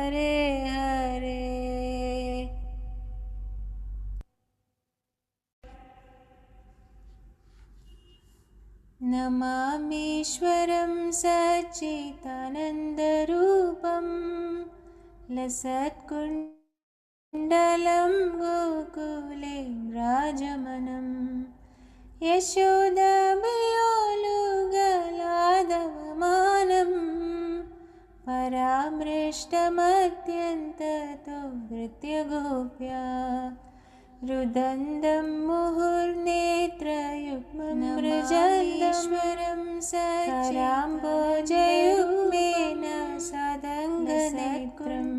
हरे हरे। नमामीश्वरं सच्चिदानन्दरूपं लसत्कुण्डलं गोकुले राजमनं यशोदाभियोलुगलादवमानं परामृष्टमत्यन्ततो धृत्यगोप्या रुदन्दं मुहुर्नेत्रयुग्मं मृजन्दीश्वरं सच्चिदाम्बोजयुग्मेन सदङ्गनेत्रं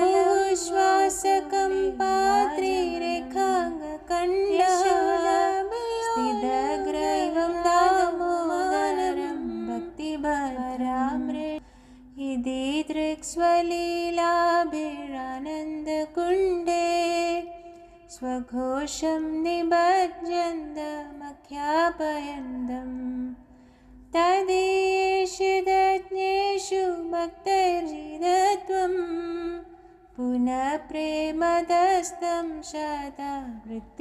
मुहुश्वासकं पात्रिरेखाङ्गकण्डस्थितग्रैवं दामोदरं भक्तिभरामृ इति दृक्स्वलीलाभिरानन्दकुण्डे स्वघोषं निबध्यन्दमख्यापयन्दं तदीयेषु भक्तैर्जिदत्वं पुनः प्रेमदस्तं शतावृत्तिवन्दे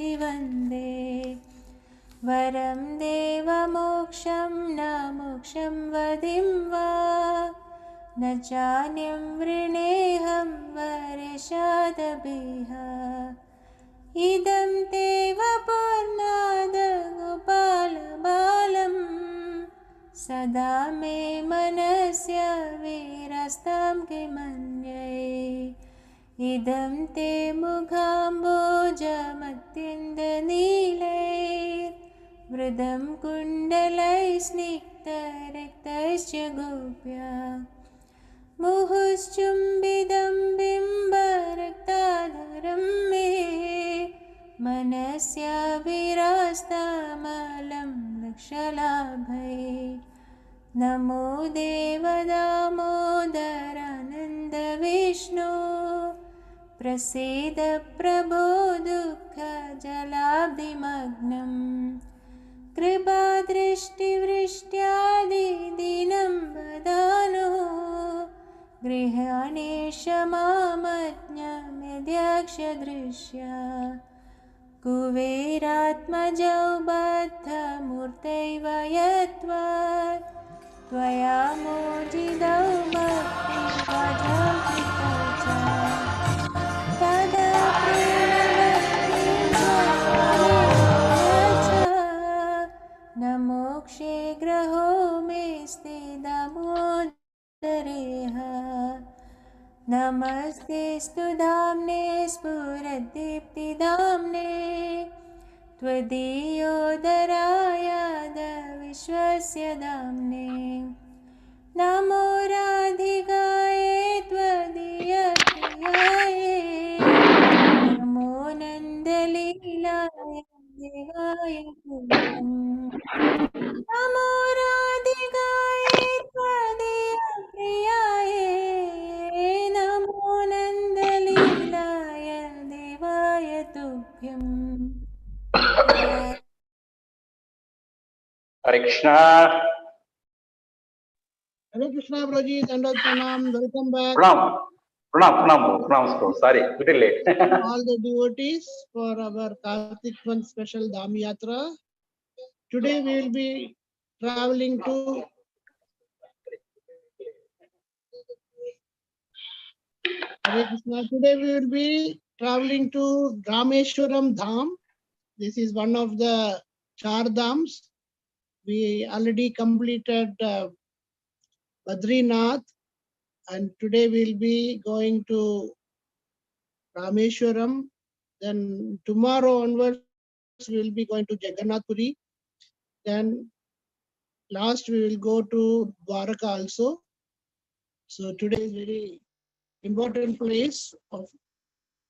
वरं देवमोक्षं न मोक्षं वदिं वा न चान्यं वृणेऽहं वरेशादभिः इदं ते वपुर्नादगोपालबालं सदा मे मनस्य वीरस्तां किमन्ये इदं ते मुखाम्बोजमत्यन्तनीलैर्वृदं कुण्डलैस्निग्धरक्तैश्च गोप्या मुहुश्चुम्बितं बिम्बरक्ताधरं मे मनस्याभिरास्तामलं लक्षलाभै नमो देवदामोदरानन्दविष्णो प्रसीद प्रभो दुःखजलाब्धिमग्नं कृपादृष्टिवृष्ट्यादिदीनं वदानो गृहाणेश मामज्ञाम्यध्यक्षदृश्या कुबेरात्मजौ बद्धमूर्तैव यत्त्वात् त्वया मोदितौ भक्तिध्वजौ कृतौ च तदा न मोक्षे ग्रहो मेऽस्ति दामोदरेह नमस्तेऽस्तु धाम्ने स्फुरद्दीप्तिधाम्ने त्वदीयोदरायाद विश्वस्य धाम्ने नमो राधिकायै त्वदीयप्रियायै नमो नन्दलीलाय देवाय तुभ्यं नमो राधिकायै त्वदीयप्रियायै नमो नन्दलीलाय देवाय तुभ्यम्। Hare Krishna. Hare Krishna, Prabhuji, Dandot Pranam, welcome back. Pranam. Sorry, little late. All the devotees for our Karthik one special Dham Yatra. Today we will be traveling to Hare Krishna. Today we will be traveling to Rameswaram Dham. This is one of the Char Dhams. We already completed Badrinath, and today we'll be going to Rameswaram. Then tomorrow onwards we'll be going to Jagannath Puri. Then last we will go to Dwaraka also. So today is very important place of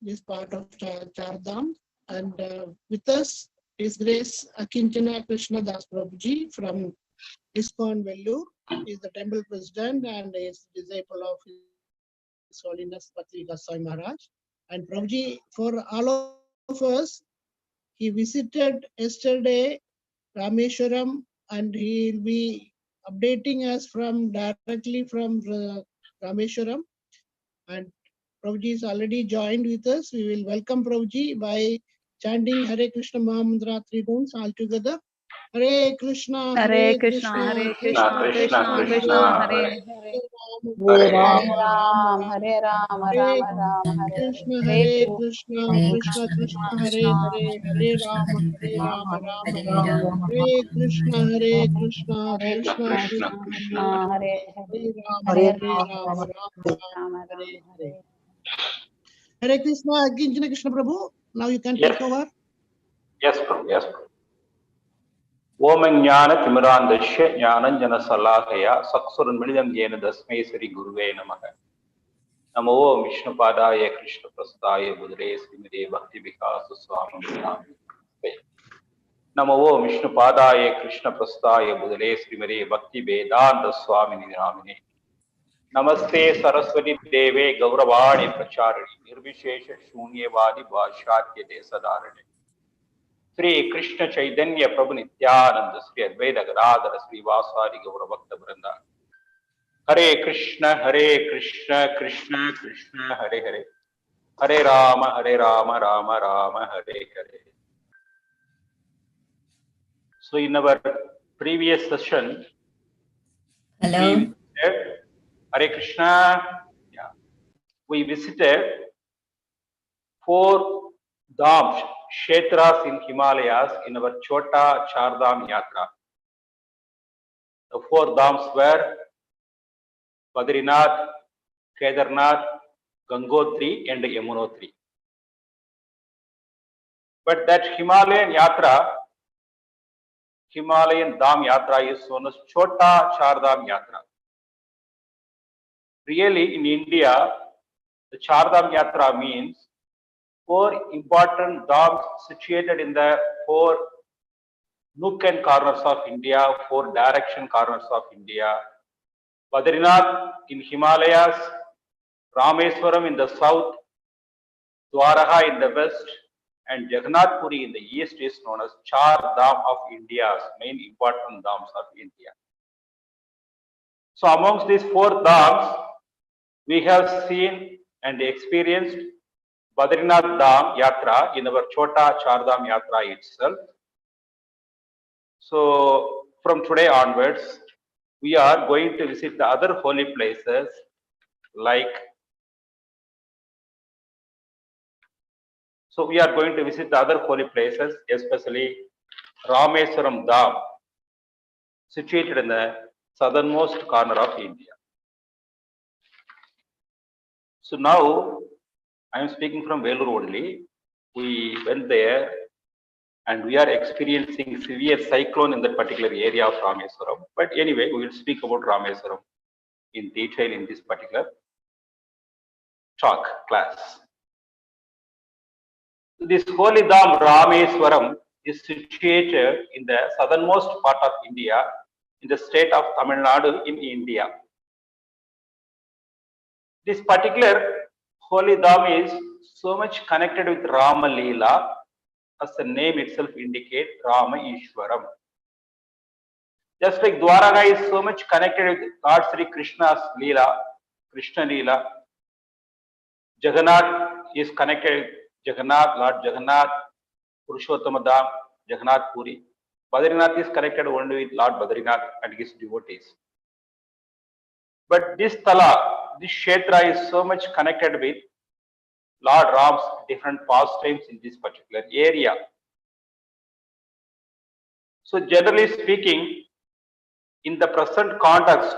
this part of Chardham. And with us is Grace Akinchana Krishna Das Prabhuji from ISKCON Vellore. He is the temple president and is disciple of His Holiness Bhakti Swami Maharaj. And Prabhuji, for all of us, he visited yesterday Rameswaram, and he will be updating us directly from Rameswaram. And Prabhuji is already joined with us. We will welcome Prabhuji by chanting Hare Krishna Mahamantra 3 times all together. Hare Krishna, Hare Krishna, Hare Krishna, Krishna Krishna, Hare Hare. Hare Ram, Hare Ram, Hare Rama Rama, Hare Krishna, Hare. Hare Krishna, Krishna Krishna, Hare Hare, Hare Rama, Rama Rama, Hare Krishna, Hare Krishna, Hare Krishna Krishna, Krishna, Krishna, Hare Hare Hare, Rama, Hare Rama Rama, Rama, Rama Hare Rama, Hare. Hare. Hare Krishna, Akinchana Krishna Prabhu. Now you can Yes. take over. Yes, Prabhu. Yes, Prabhu. Om Jnana Timirandasya Jnananjana Salakaya Saksuranmidam Jena Dasmai Sri Guruve Namaha. Namo Vishnu Padaya Krishna Prastaya Budre Srimade Bhakti Vikasa Swami Namaste. Namo Vishnu Padaya Krishna Prastaya Budre Srimade Bhakti Vedanta Swami Namine. Namaste Saraswati Deve Gauravani Pracharini Nirvishesha Shunyavadi Bhashatya Desadarane. Sri Krishna Chaitanya Prabhu Nityananda Sri Advaita Gadadhara Sri Vasari Gaura Bhakta Vrinda. Hare Krishna, Krishna Krishna, Hare Hare. Hare Rama, Rama Rama, Hare Hare. So in our previous session, Hello. we visited Hare Krishna. Yeah, we visited 4 dhams, kshetras in Himalayas in our Chota Chardham Yatra. The 4 dhams were Badrinath, Kedarnath, Gangotri, and Yamunotri. But that Himalayan Dham Yatra is known as Chota Chardham Yatra. Really, in India, the Chardham Yatra means 4 important dhams situated in the 4 nook and corners of India, 4 direction corners of India. Badrinath in Himalayas, Rameswaram in the south, Dwaraka in the west, and Jagannath Puri in the east is known as Char Dham of India's main important dhams of India. So amongst these 4 dhams, we have seen and experienced Badrinath Dham Yatra in our Chota Char Dham Yatra itself. So from today onwards, we are going to visit the other holy places like So we are going to visit the other holy places, especially Rameswaram Dham, situated in the southernmost corner of India. So now I am speaking from Vellore only. We went there and we are experiencing severe cyclone in that particular area of Rameswaram. But anyway, we will speak about Rameswaram in detail in this particular talk class. This holy Dham Rameswaram is situated in the southernmost part of India in the state of Tamil Nadu in India. This particular holy Dham is so much connected with Rama Leela, as the name itself indicates, Rama Ishwaram. Just like Dwaraka is so much connected with Lord Sri Krishna's Leela, Krishna Leela, Jagannath is connected with Jagannath, Lord Jagannath, Purushottama Dham, Jagannath Puri. Badrinath is connected only with Lord Badrinath and his devotees. But this Tala, this Kshetra is so much connected with Lord Ram's different pastimes in this particular area. So generally speaking, in the present context,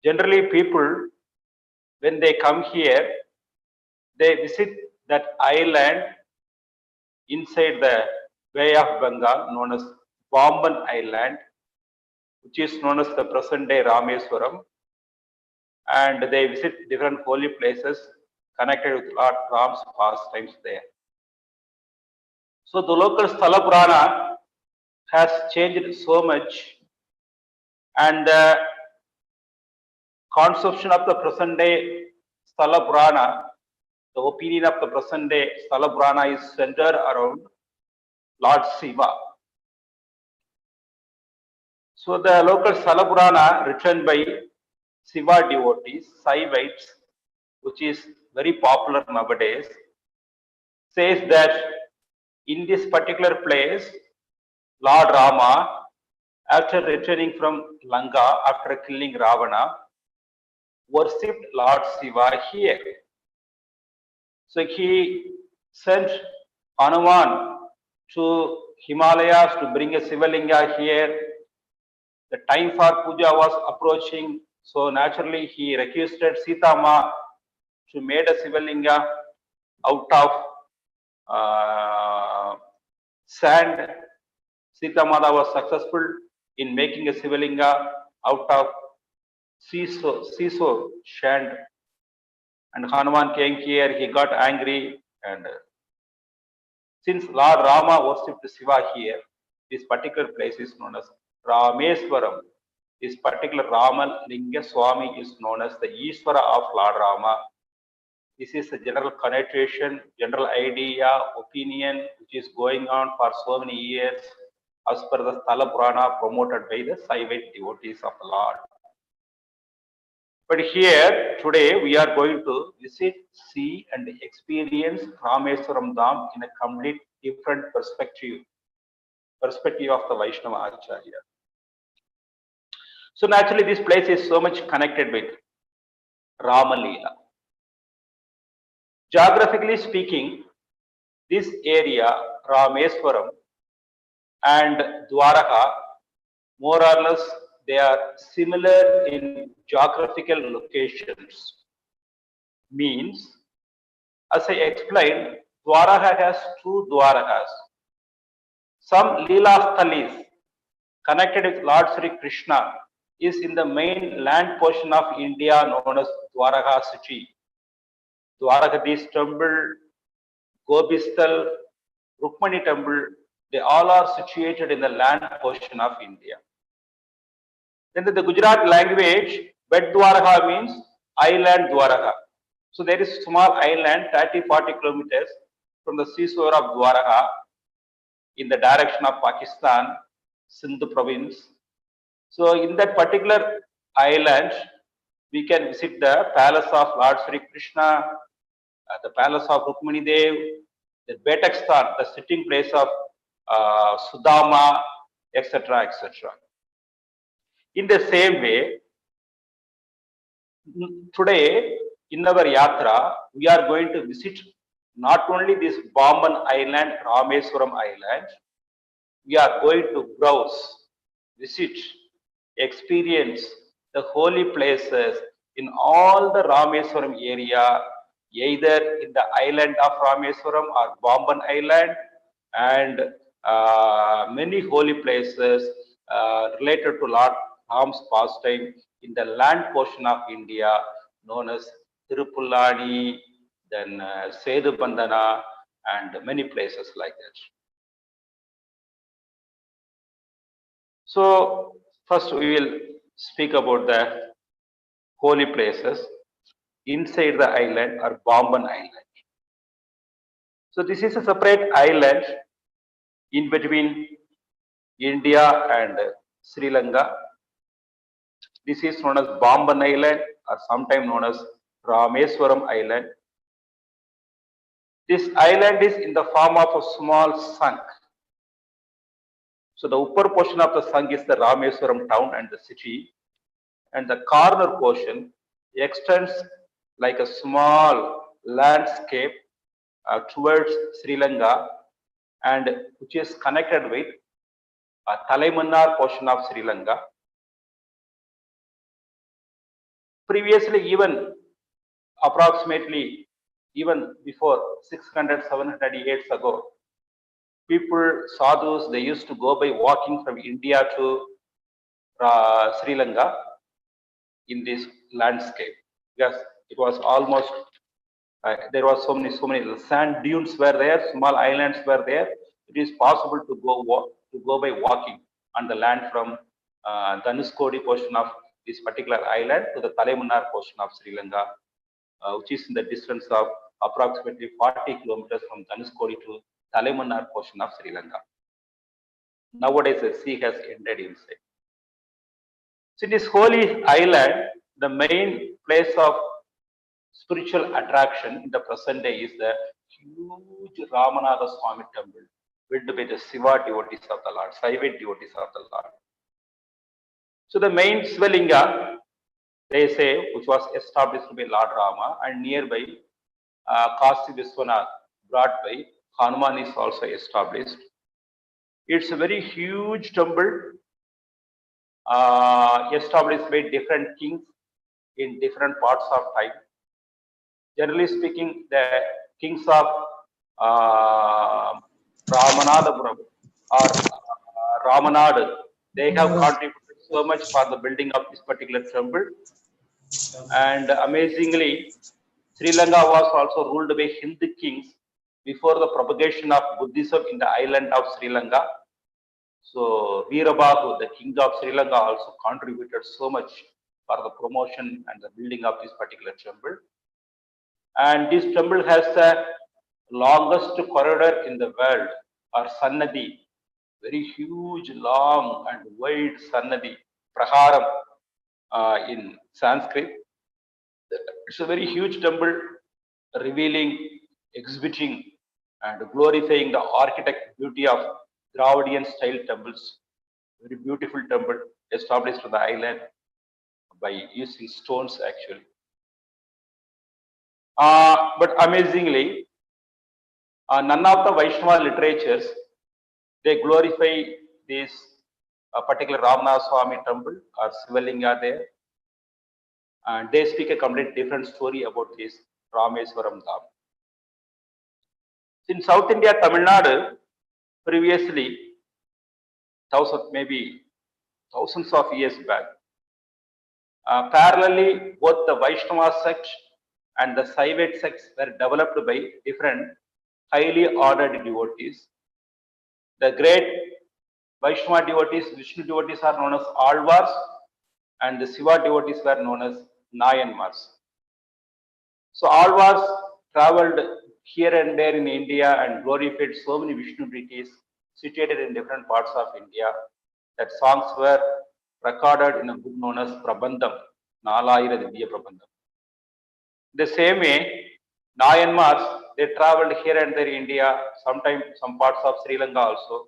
generally people, when they come here, they visit that island inside the Bay of Bengal known as Bomban Island, which is known as the present day Rameswaram, and they visit different holy places connected with Lord Ram's pastimes there. So the local Sthala Purana has changed so much, and the conception of the present day Sthala Purana, the opinion of the present day Sthala Purana is centered around Lord Shiva. So the local Sthala Purana written by Shiva devotees, Saivites, which is very popular nowadays, says that in this particular place, Lord Rama, after returning from Lanka, after killing Ravana, worshipped Lord Shiva here. So he sent Hanuman to Himalayas to bring a Shivalinga here. The time for puja was approaching, so naturally he requested Sita Ma to make a Shivalinga out of sand. Sita Mata was successful in making a Shivalinga out of seesaw sand. And Hanuman came here, he got angry, and since Lord Rama worshipped Shiva here, this particular place is known as Rameswaram. This particular Rama Linga Swami is known as the Ishvara of Lord Rama. This is a general connotation, general idea, opinion, which is going on for so many years as per the Sthala Purana promoted by the Saivite devotees of the Lord. But here, today, we are going to visit, see, and experience Rameswaram Dham in a complete different perspective of the Vaishnava Acharya. So naturally, this place is so much connected with Rama Leela. Geographically speaking, this area, Rameswaram and Dwaraka, more or less, they are similar in geographical locations. Means, as I explained, Dwaraka has two Dwarakas. Some Leela Sthalis connected with Lord Sri Krishna is in the main land portion of India known as Dwaraka city. Dwarakadhish temple, Gobistal, Rukmani temple, they all are situated in the land portion of India. Then the Gujarat language, Bet Dwaraka means island Dwaraka. So there is a small island 30-40 kilometers from the seashore of Dwaraka in the direction of Pakistan, Sindh province. So in that particular island, we can visit the palace of Lord Sri Krishna, the palace of Rukmani Dev, the Betakstan, the sitting place of Sudama, etc., etc. In the same way, today in our Yatra, we are going to visit not only this Bomban Island, Rameswaram Island, we are going to browse, visit, experience the holy places in all the Rameswaram area, either in the island of Rameswaram or Bomban Island, and many holy places related to Lord Dham's pastime in the land portion of India known as Tirupulani, then Sedu Bandana, and many places like that. So first we will speak about the holy places inside the island or Bomban Island. So this is a separate island in between India and Sri Lanka. This is known as Bomban Island or sometimes known as Rameswaram Island. This island is in the form of a small sunk. So the upper portion of the sunk is the Rameswaram town and the city, and the corner portion extends like a small landscape towards Sri Lanka, and which is connected with a Talaimannar portion of Sri Lanka. Previously, even approximately even before 600-700 years ago, people, sadhus, they used to go by walking from India to Sri Lanka in this landscape. Yes, it was almost there was so many sand dunes were there, small islands were there. It is possible to go by walking on the land from Dhanuskodi portion of this particular island to the Talaimannar portion of Sri Lanka, which is in the distance of approximately 40 kilometers from Dhanuskodi to Talaimannar portion of Sri Lanka. Nowadays, the sea has ended inside. So, this holy island, the main place of spiritual attraction in the present day is the huge Ramanatha Swami temple built by the Shiva devotees of the Lord, Saivite devotees of the Lord. So the main Svalinga, they say, which was established by Lord Rama, and nearby Kasi Vishwanath, brought by Hanuman, is also established. It's a very huge temple established by different kings in different parts of time. Generally speaking, the kings of Ramanadapuram or Ramanad, they have contributed so much for the building of this particular temple. And amazingly, Sri Lanka was also ruled by Hindu kings before the propagation of Buddhism in the island of Sri Lanka. So Veerabahu, the king of Sri Lanka, also contributed so much for the promotion and the building of this particular temple. And this temple has the longest corridor in the world, or Sannadi, very huge, long and wide Sannadi, Praharam in Sanskrit. It's a very huge temple, revealing, exhibiting, and glorifying the architect beauty of Dravidian style temples. Very beautiful temple established on the island by using stones actually. But amazingly, none of the Vaishnava literatures, they glorify this particular Ramanatha Swami temple or Sivalinga there. And they speak a complete different story about this Rameswaram Dham. In South India, Tamil Nadu, previously, maybe thousands of years back, parallelly, both the Vaishnava sect and the Saivite sects were developed by different highly ordered devotees. The great Vaishnava devotees, Vishnu devotees are known as Alvars, and the Shiva devotees were known as Nayanmars. So Alvars traveled here and there in India and glorified so many Vishnu deities situated in different parts of India that songs were recorded in a book known as Prabandham, Nalayira Divya Prabandham. The same way, Nayanmars, they traveled here and there in India, sometimes some parts of Sri Lanka also.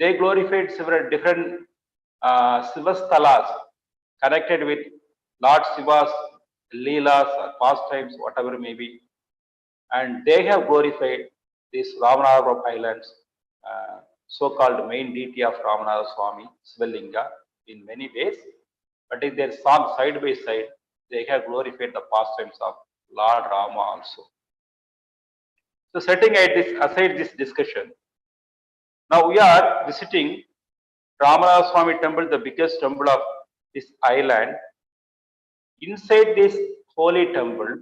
They glorified several different Sivastalas connected with Lord Shiva's Leelas or pastimes, whatever may be. And they have glorified these Ramanathapuram Islands, so-called main deity of Ramanatha Swami, Svalinga, in many ways. But in their song side by side, they have glorified the pastimes of Lord Rama also. So setting aside this discussion, now we are visiting Ramanatha Swami temple, the biggest temple of this island. Inside this holy temple,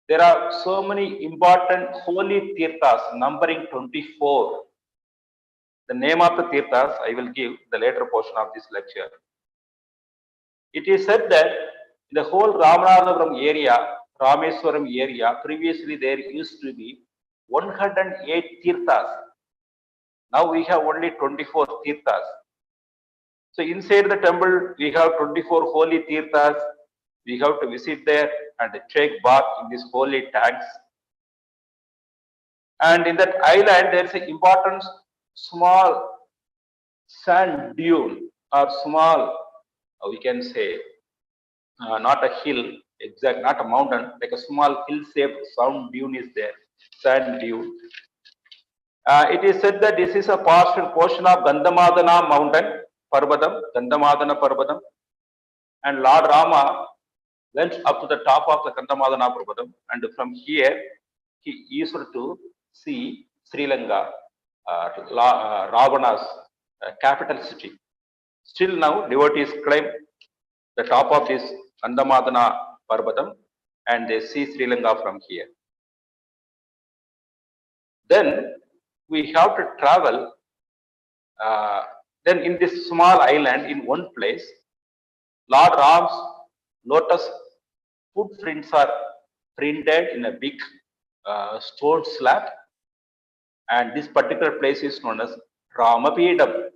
there are so many important holy tirthas, numbering 24. The name of the tirthas I will give the later portion of this lecture. It is said that in the whole Ramanathapuram area, Rameswaram area, previously there used to be 108 tirthas. Now we have only 24 tirthas. So inside the temple, we have 24 holy tirthas. We have to visit there and take bath in these holy tanks. And in that island, there is an important small sand dune or small, we can say, not a hill, not a mountain, like a small hill-shaped sand dune is there, sand dune. It is said that this is a portion of Gandhamadana mountain, Parvatam, Gandhamadana Parvatam, and Lord Rama went up to the top of the Gandhamadana Parvatam, and from here he used to see Sri Lanka, Ravana's capital city. Still now, devotees climb the top of this Gandhamadana Parvatam and they see Sri Lanka from here. Then we have to travel. Then in this small island, in one place, Lord Ram's lotus footprints are printed in a big stone slab, and this particular place is known as Ramapidam.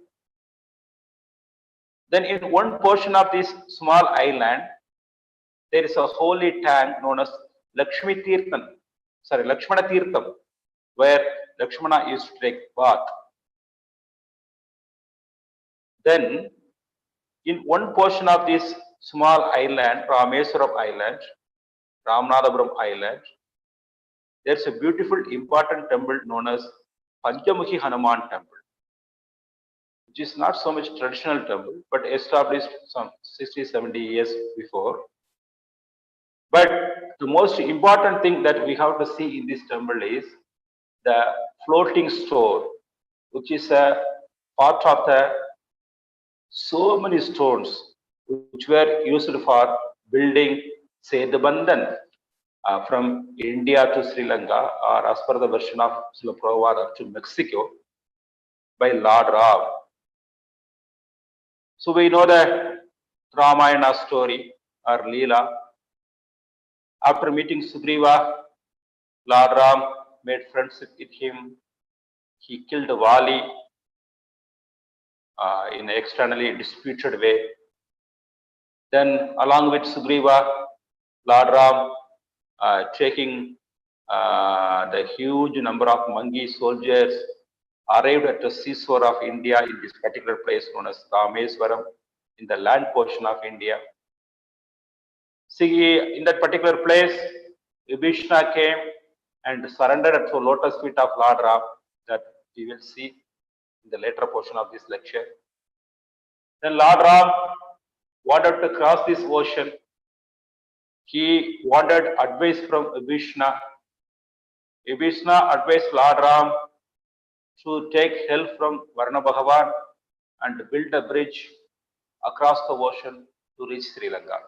Then in one portion of this small island, there is a holy tank known as Lakshmi Tirtham, sorry, Lakshmana Tirtham, where Lakshmana used to take bath. Then, in one portion of this small island, Rameswaram Island, Ramanathapuram Island, there's a beautiful, important temple known as Panchamukhi Hanuman Temple, which is not so much traditional temple, but established some 60, 70 years before. But the most important thing that we have to see in this temple is the floating stone, which is a part of the so many stones which were used for building Sedabandhan from India to Sri Lanka, or as per the version of Srila Prabhupada to Mexico by Lord Ram. So we know the Ramayana story or Leela. After meeting Sugriva, Lord Ram made friendship with him. He killed Vali in an externally disputed way. Then, along with Sugriva, Lord Ram taking the huge number of Mangi soldiers arrived at the seashore of India in this particular place known as Rameswaram in the land portion of India. See, in that particular place, Vibhishna came and surrendered at the lotus feet of Lord Ram, that we will see in the later portion of this lecture. Then Lord Ram wanted to cross this ocean. He wanted advice from Vibhishna. Vibhishna advised Lord Ram to take help from Varna Bhagavan and build a bridge across the ocean to reach Sri Lanka.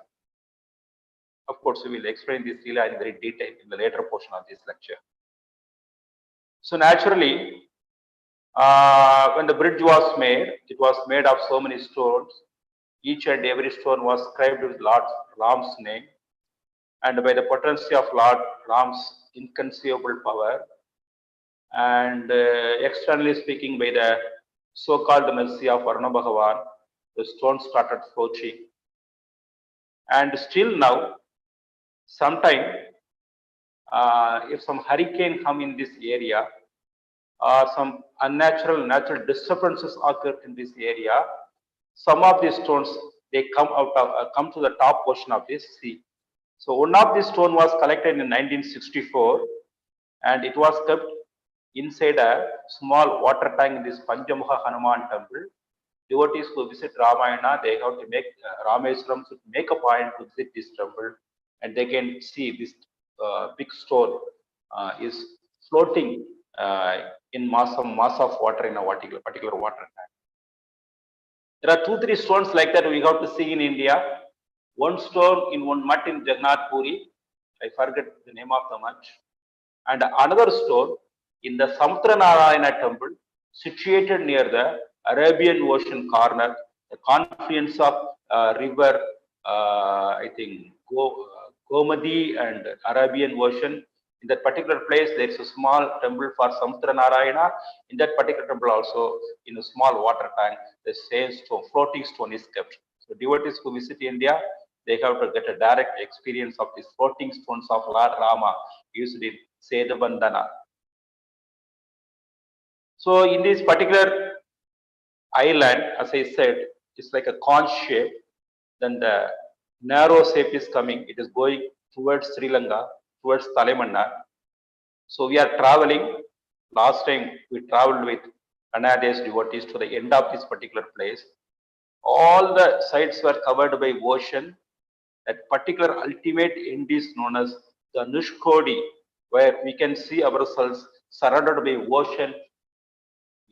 Of course, we will explain this Leela in very detail in the later portion of this lecture. So naturally, when the bridge was made, it was made of so many stones. Each and every stone was inscribed with Lord Ram's name, and by the potency of Lord Ram's inconceivable power, and externally speaking, by the so-called mercy of Varna Bhagavan, the stones started floating. And still now, sometime, if some hurricane come in this area, or some natural disturbances occur in this area, some of these stones, they come to the top portion of this sea. So one of these stone was collected in 1964, and it was kept inside a small water tank in this Panchamukha Hanuman temple. Devotees who visit Ramayana, they have to make Rameswaram should make a point to visit this temple, and they can see this big stone is floating in mass of water in a particular water tank. There are 2-3 stones like that we have to see in India. One stone in one mutt in Jagannath Puri, I forget the name of the mutt, and another stone in the Samutranarayana temple situated near the Arabian Ocean corner, the confluence of river, I think Gomadi and Arabian Ocean. In that particular place, there is a small temple for Samutranarayana. In that particular temple also, in a small water tank, the same stone, floating stone is kept. So devotees who visit India, they have to get a direct experience of these floating stones of Lord Rama used in Sedabandhana. So in this particular island, as I said, it's like a conch shape. Then the narrow shape is coming. It is going towards Sri Lanka, towards Talamanna. So we are traveling. Last time we traveled with Kanada's devotees to the end of this particular place. All the sites were covered by ocean. That particular ultimate end is known as the Nushkodi, where we can see ourselves surrounded by ocean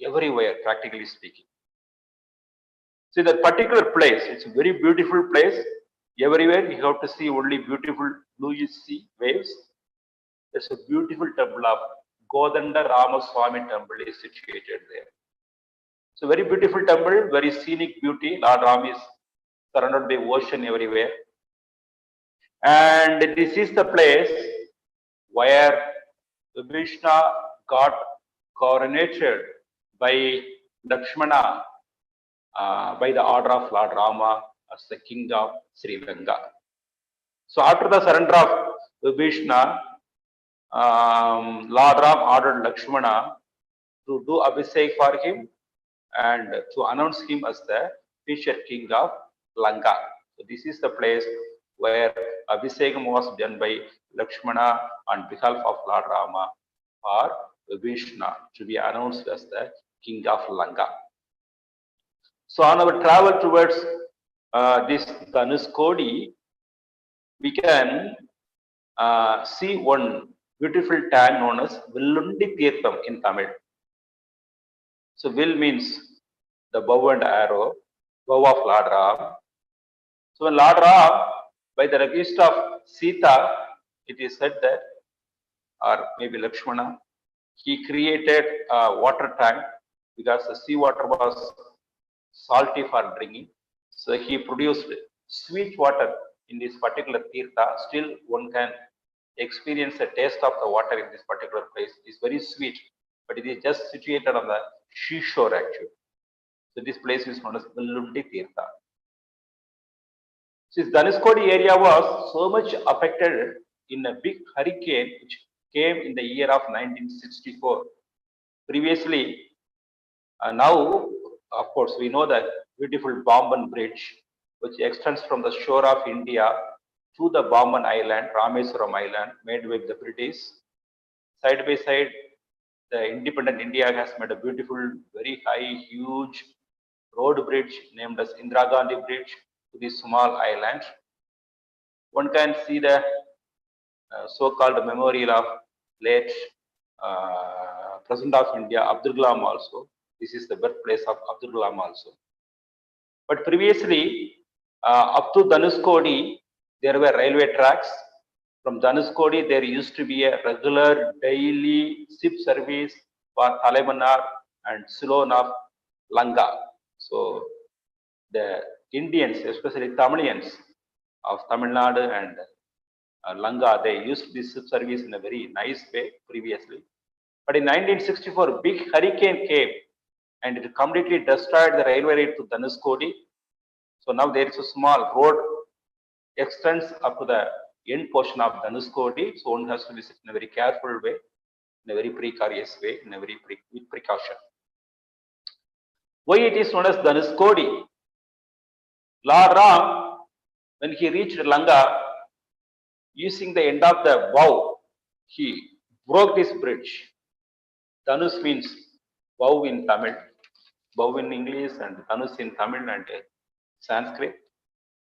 everywhere, practically speaking. See that particular place, it's a very beautiful place. Everywhere you have to see only beautiful blue sea waves. There's a beautiful temple of Godanda Ramaswamy temple is situated there. So very beautiful temple, very scenic beauty. Lord Ram is surrounded by ocean everywhere. And this is the place where Vibhishna got coronated by Lakshmana by the order of Lord Rama as the king of Sri Lanka. So after the surrender of Vibhishana, Lord Ram ordered Lakshmana to do abhishek for him and to announce him as the future king of Lanka. So this is the place where abhishekam was done by Lakshmana on behalf of Lord Rama for Vibhishana to be announced as the king of Lanka. So on our travel towards this Dhanuskodi, we can see one beautiful tank known as Villundi Tirtham in Tamil. So Vil means the bow and arrow, bow of Lord Ram. So when Lord Ram, by the request of Sita, it is said that, or maybe Lakshmana, he created a water tank because the sea water was salty for drinking. So he produced sweet water in this particular tirtha. Still one can experience the taste of the water in this particular place. It's very sweet, but it is just situated on the seashore actually. So this place is known as Villundi Tirtha. This Dhanuskodi area was so much affected in a big hurricane which came in the year of 1964. Previously, now, of course, we know that beautiful Bomban Bridge, which extends from the shore of India to the Bomban Island, Rameswaram Island, made with the British. Side by side, the independent India has made a beautiful, very high, huge road bridge named as Indira Gandhi Bridge to this small island. One can see the so-called memorial of late President of India, Abdul Kalam also. This is the birthplace of Abdul Kalam also. But previously, up to Dhanuskodi, there were railway tracks. From Dhanuskodi, there used to be a regular daily ship service for Talaimanar and Ceylon of Lanka. So the Indians, especially Tamilians of Tamil Nadu and Lanka, they used this ship service in a very nice way previously. But in 1964, big hurricane came and it completely destroyed the railway route to Dhanuskodi. So now there is a small road extends up to the end portion of Dhanuskodi. So one has to visit in a very careful way, in a very precarious way, in a very with precaution. Why it is known as Dhanuskodi? Lord Ram, when he reached Lanka, using the end of the bow, he broke this bridge. Dhanus means bow in Tamil, bow in English, and Dhanus in Tamil and Sanskrit.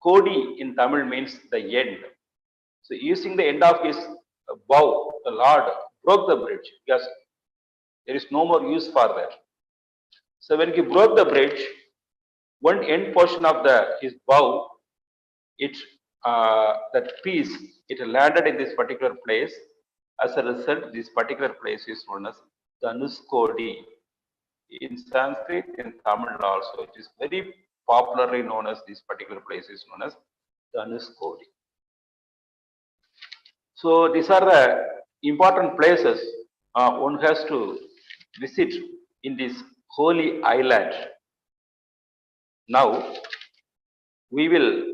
Kodi in Tamil means the end. So using the end of his bow, the Lord broke the bridge because there is no more use for that. So when he broke the bridge, one end portion of his bow, that piece, it landed in this particular place. As a result, this particular place is known as Dhanuskodi. In Sanskrit, in Tamil also, it is very popularly known as this particular place is known as Dhanuskodi. So these are the important places one has to visit in this holy island. Now we will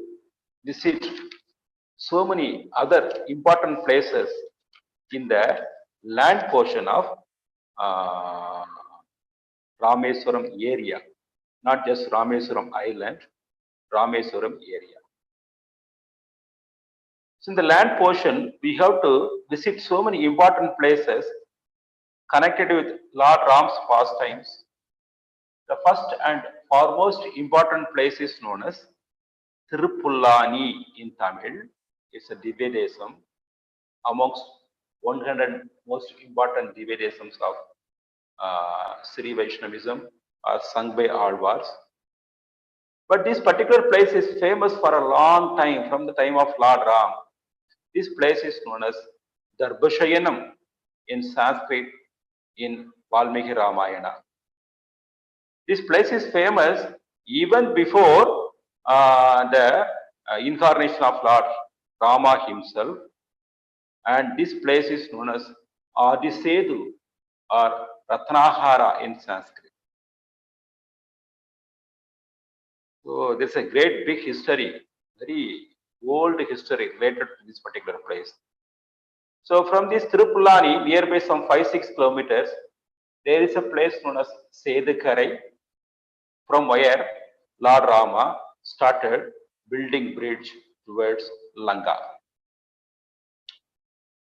visit so many other important places in the land portion of Rameswaram area, not just Rameswaram Island, Rameswaram area. So in the land portion, we have to visit so many important places connected with Lord Ram's pastimes. The first and foremost important place is known as Tirupullani in Tamil. It's a Divyadesam amongst 100 most important Divyadesams of Sri Vaishnavism are sung by Alvars. But this particular place is famous for a long time, from the time of Lord Ram. This place is known as Darbashayanam in Sanskrit in Valmiki Ramayana. This place is famous even before the incarnation of Lord Rama himself. And this place is known as Adisedu or Ratnahara in Sanskrit. So there's a great big history, very old history related to this particular place. So from this Tirupulani, nearby some 5-6 kilometers, there is a place known as Sedakarai, from where Lord Rama started building bridge towards Lanka.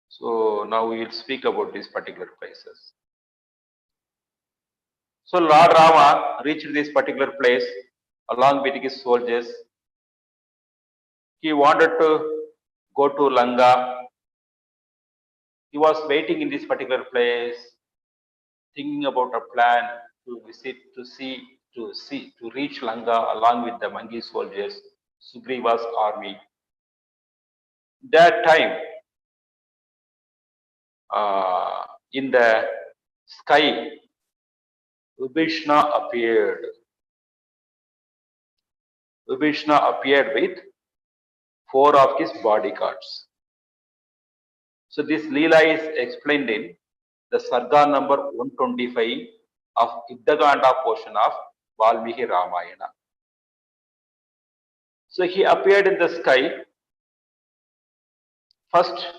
So now we will speak about these particular places. So Lord Rama reached this particular place along with his soldiers. He wanted to go to Lanka. He was waiting in this particular place, thinking about a plan to visit, to reach Lanka along with the Mangi soldiers, Sugriva's army. That time, in the sky, Vibhishna appeared. Vibhishna appeared with 4 of his bodyguards. So this Leela is explained in the Sarga number 125 of Iddaganda portion of Valmiki Ramayana. So he appeared in the sky. First,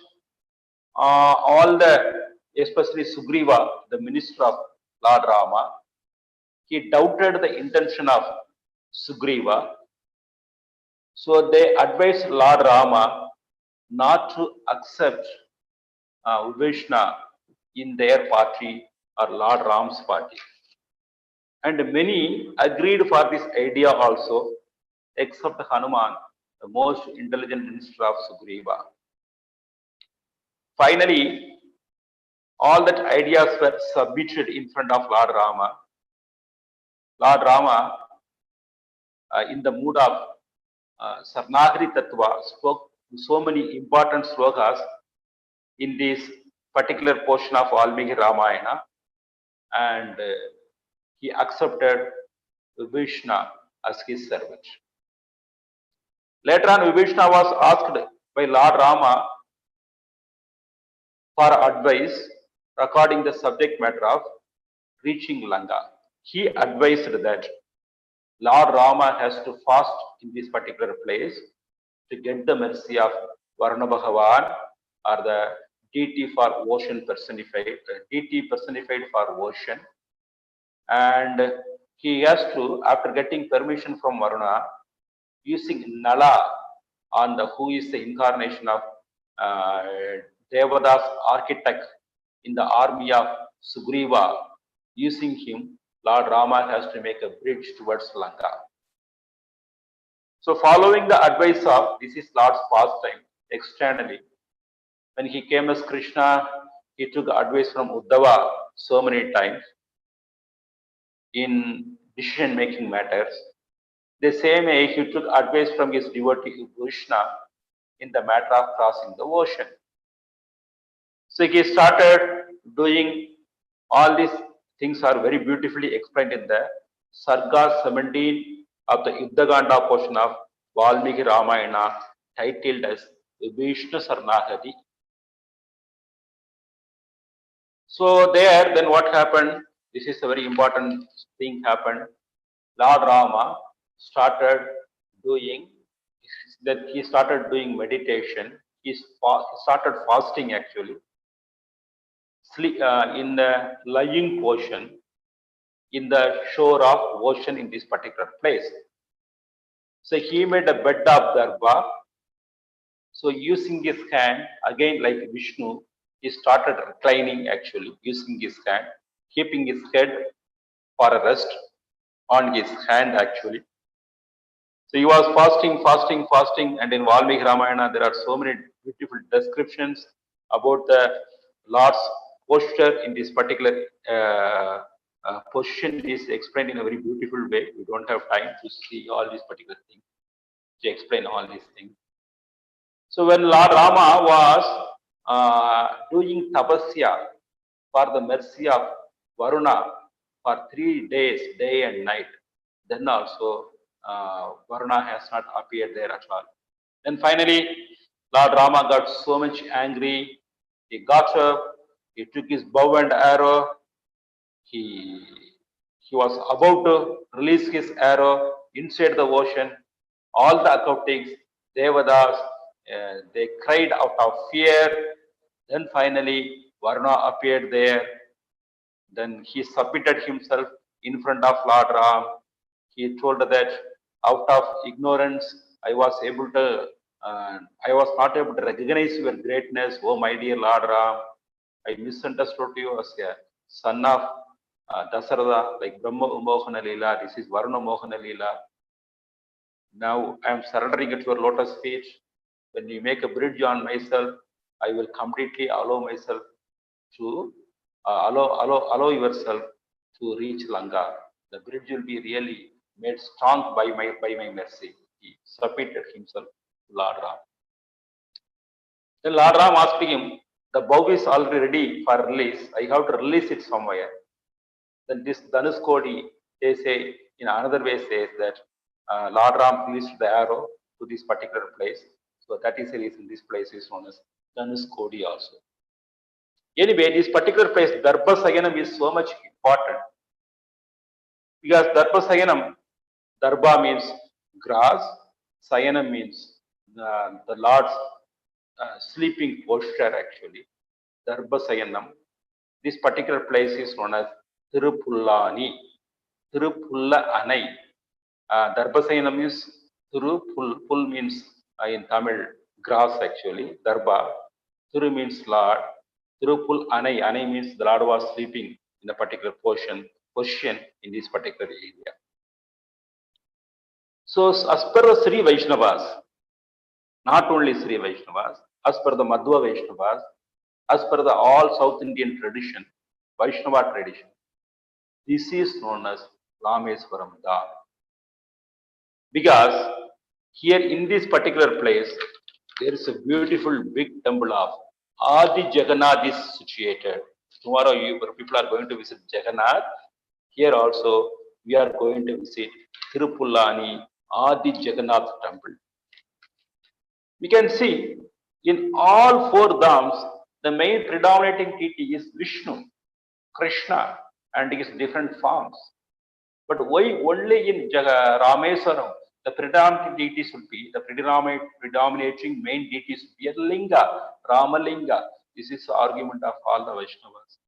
all the, especially Sugriva, the minister of Lord Rama, he doubted the intention of Sugriva. So they advised Lord Rama not to accept Vishnu in their party or Lord Ram's party. And many agreed for this idea also, except Hanuman, the most intelligent minister of Sugriva. Finally, all that ideas were submitted in front of Lord Rama. Lord Rama, in the mood of Sarnagari Tattva, spoke so many important slokas in this particular portion of Valmiki Ramayana, and he accepted Vibhishna as his servant. Later on, Vibhishna was asked by Lord Rama for advice regarding the subject matter of reaching Lanka. He advised that Lord Rama has to fast in this particular place to get the mercy of Varuna Bhagavan, or the deity for ocean personified, deity personified for ocean. And he has to, after getting permission from Varuna, using Nala, on the who is the incarnation of Devada's architect in the army of Sugriva, using him, Lord Rama has to make a bridge towards Lanka. So following the advice of, this is Lord's pastime externally, when he came as Krishna, he took advice from Uddhava so many times in decision-making matters. The same way he took advice from his devotee Krishna in the matter of crossing the ocean. So he started doing all these things are very beautifully explained in the Sarga 17 of the Yuddhaganda portion of Valmiki Ramayana, titled as Vishnu Sarnagati. So there, then what happened? This is a very important thing happened. Lord Rama started doing meditation. He started fasting actually. In the lying portion in the shore of ocean in this particular place. So he made a bed of darbha. So using his hand, again like Vishnu, he started reclining actually, using his hand, keeping his head for a rest on his hand actually. So he was fasting, and in Valmiki Ramayana there are so many beautiful descriptions about the Lord's posture in this particular position is explained in a very beautiful way. We don't have time to see all these particular things, to explain all these things. So when Lord Rama was doing tapasya for the mercy of Varuna for 3 days, day and night, then also Varuna has not appeared there at all. Then finally, Lord Rama got so much angry. He got up, he took his bow and arrow. He was about to release his arrow inside the ocean. All the acoustics, Devadas, they cried out of fear. Then finally, Varuna appeared there. Then he submitted himself in front of Lord Ram. He told that out of ignorance, I was not able to recognize your greatness, oh my dear Lord Ram. I misunderstood you as a son of Dasarada, like Brahma Mohana Leela. This is Varuna Mohana Leela. Now I am surrendering at your lotus feet. When you make a bridge on myself, I will completely allow myself to allow yourself to reach Lanka. The bridge will be really made strong by my mercy. He submitted himself to Lord Ram. Then Lord Ram asked him, the bow is already ready for release. I have to release it somewhere. Then this Dhanuskodi, they say, in another way says that Lord Ram released the arrow to this particular place. So that is the reason this place is known as Dhanuskodi also. Anyway, this particular place, Darbha Sayanam, is so much important. Because Darbha Sayanam, Darbha means grass, Sayanam means the Lord's sleeping posture actually. Darbha Sayanam. This particular place is known as Thirupullani, Thirupulla Anai. Darbha Sayanam is Pul means in Tamil grass actually, Darbha. Thiru means Lord. Thirupul Anai. Anai means the Lord was sleeping in a particular position in this particular area. So as per the Sri Vaishnavas, not only Sri Vaishnavas, as per the Madhva Vaishnavas, as per the all South Indian tradition, Vaishnava tradition, this is known as Rameswaram Dham. Because here in this particular place, there is a beautiful big temple of Adi Jagannath is situated. Tomorrow people are going to visit Jagannath. Here also we are going to visit Thirupullani Adi Jagannath temple. We can see in all four dhams, the main predominating deity is Vishnu, Krishna, and his different forms. But why only in Rameswaram, the predominant deities will be, the predominating main deities will be a Linga, Ramalinga. This is the argument of all the Vaishnavas.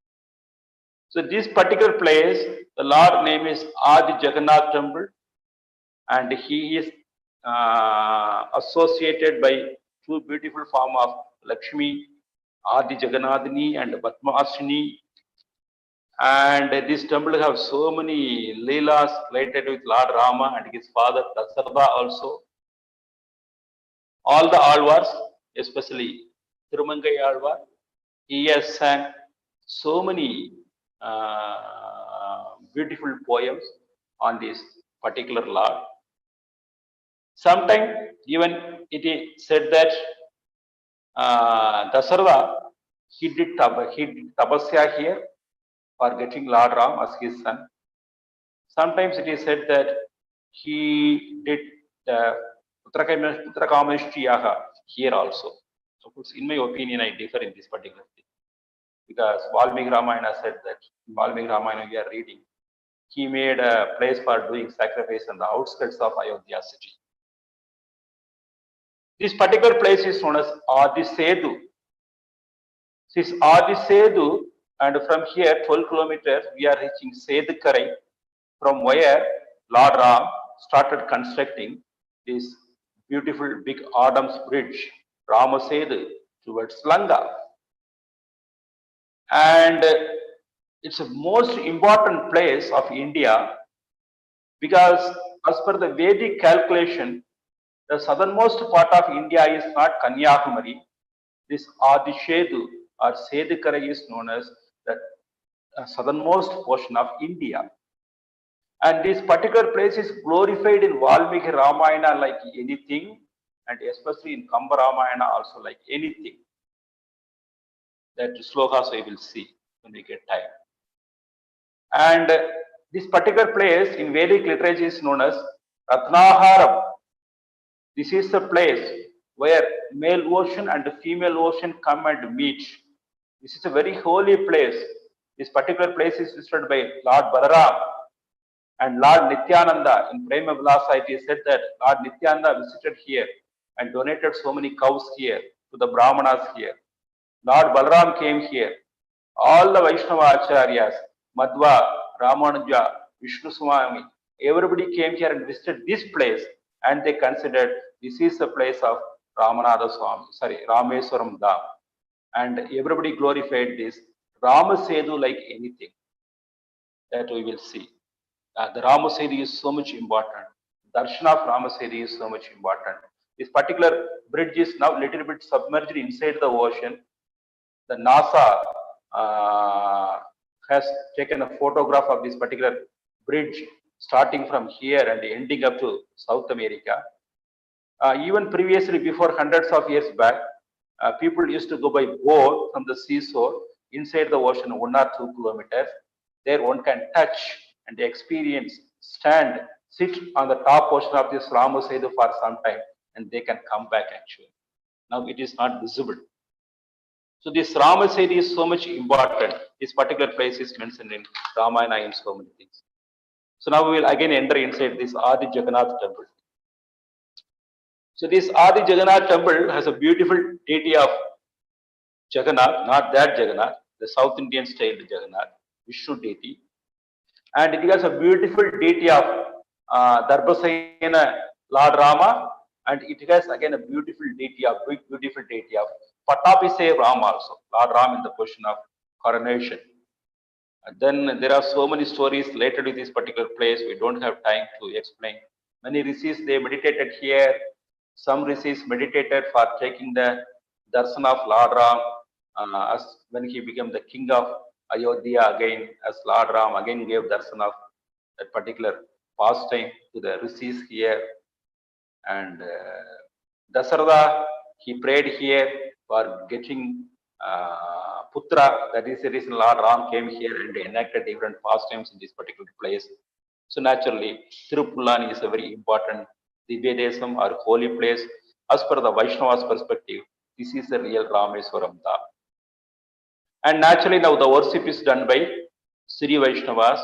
So this particular place, the Lord name is Adi Jagannath Temple, and he is associated by two beautiful forms of Lakshmi, Adi Jagannadhini and Padmasini. And this temple have so many leelas related with Lord Rama and his father Dasarada also. All the Alvars, especially Thirumangai Alvar, he has sang so many beautiful poems on this particular Lord. Sometimes even it is said that Dasarada, he did tapasya here for getting Lord Ram as his son. Sometimes it is said that he did Putrakamishti Yaga here also. So in my opinion, I differ in this particular thing. Because Valmiki Ramayana said that, in Valmiki Ramayana we are reading, he made a place for doing sacrifice on the outskirts of Ayodhya city. This particular place is known as Adi Sedu. This Adi Sedu, and from here 12 kilometers we are reaching Sedukarai, from where Lord Ram started constructing this beautiful big Adam's bridge, Rama Sedu, towards Lanka. And it's the most important place of India because as per the Vedic calculation, the southernmost part of India is not Kanyakumari. This Adishedu or Sedukarai is known as the southernmost portion of India. And this particular place is glorified in Valmiki Ramayana like anything, and especially in Kamba Ramayana also like anything. That slokas we will see when we get time. And this particular place in Vedic literature is known as Ratnaharam. This is the place where male ocean and female ocean come and meet. This is a very holy place. This particular place is visited by Lord Balaram and Lord Nityananda. In Prema Vilasa it is said that Lord Nityananda visited here and donated so many cows here to the Brahmanas here. Lord Balaram came here. All the Vaishnava Acharyas, Madhva, Ramanuja, Vishnu Swami, everybody came here and visited this place, and they considered this is the place of Ramanatha Swami, Rameswaram Dham. And everybody glorified this Ramasedu like anything that we will see. The Ramasedu is so much important. Darshan of Ramasedu is so much important. This particular bridge is now a little bit submerged inside the ocean. The NASA has taken a photograph of this particular bridge starting from here and ending up to South America. Even previously, before hundreds of years back, people used to go by boat from the seashore inside the ocean 1 or 2 kilometers. There one can touch and experience, stand, sit on the top portion of this Ramasedu for some time, and they can come back actually. Now it is not visible. So this Ramasedu is so much important. This particular place is mentioned in Ramayana in so many things. So now we will again enter inside this Adi Jagannath temple. So this Adi Jagannath temple has a beautiful deity of Jagannath, not that Jagannath, the South Indian style Jagannath, Vishnu deity. And it has a beautiful deity of Darbhasena Lord Rama, and it has again a beautiful deity of Patapise Ram also, Lord Ram in the position of coronation. And then there are so many stories related to this particular place. We don't have time to explain. Many rishis, they meditated here. Some rishis meditated for taking the darshan of Lord Ram as when he became the king of Ayodhya again, as Lord Ram again gave darshan of that particular pastime to the rishis here. And Dasarada, he prayed here for getting Putra. That is the reason Lord Ram came here and enacted different pastimes in this particular place. So naturally, Tirupulani is a very important Divyadesam or holy place. As per the Vaishnava's perspective, this is the real Rameswaram Dham. And naturally now the worship is done by Sri Vaishnavas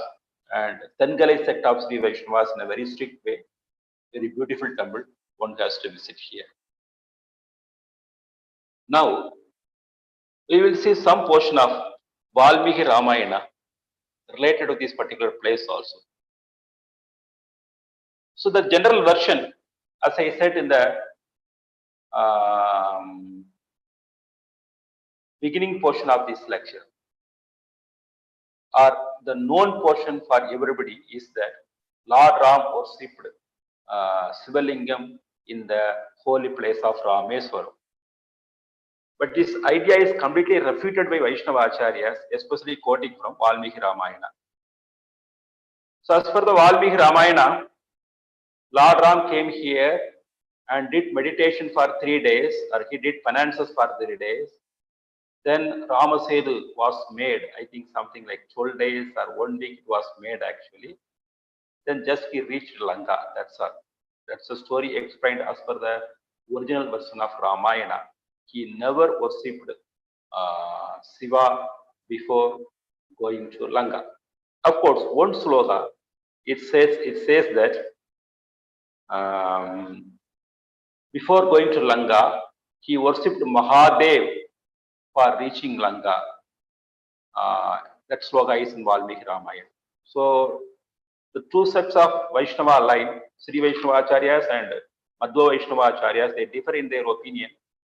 and Tangalai sect of Sri Vaishnavas in a very strict way. Very beautiful temple, one has to visit here. Now, we will see some portion of Valmiki Ramayana related to this particular place also. So the general version, as I said in the beginning portion of this lecture, or the known portion for everybody, is that Lord Ram worshipped Sivalingam in the holy place of Rameswaram. But this idea is completely refuted by Vaishnava Acharyas, especially quoting from Valmiki Ramayana. So as for the Valmiki Ramayana, Lord Ram came here and did meditation for 3 days, or he did penances for 3 days. Then Ramasedu was made, I think something like 12 days or 1 week it was made actually. Then just he reached Lanka, that's all. That's the story explained as per the original version of Ramayana. He never worshipped Shiva before going to Lanka. Of course, one sloka, it says that before going to Lanka, he worshipped Mahadev for reaching Lanka. That sloka is in Valmiki Ramayana. So the two sets of Vaishnava line, Sri Vaishnava Acharyas and Madhva Vaishnava Acharyas, they differ in their opinion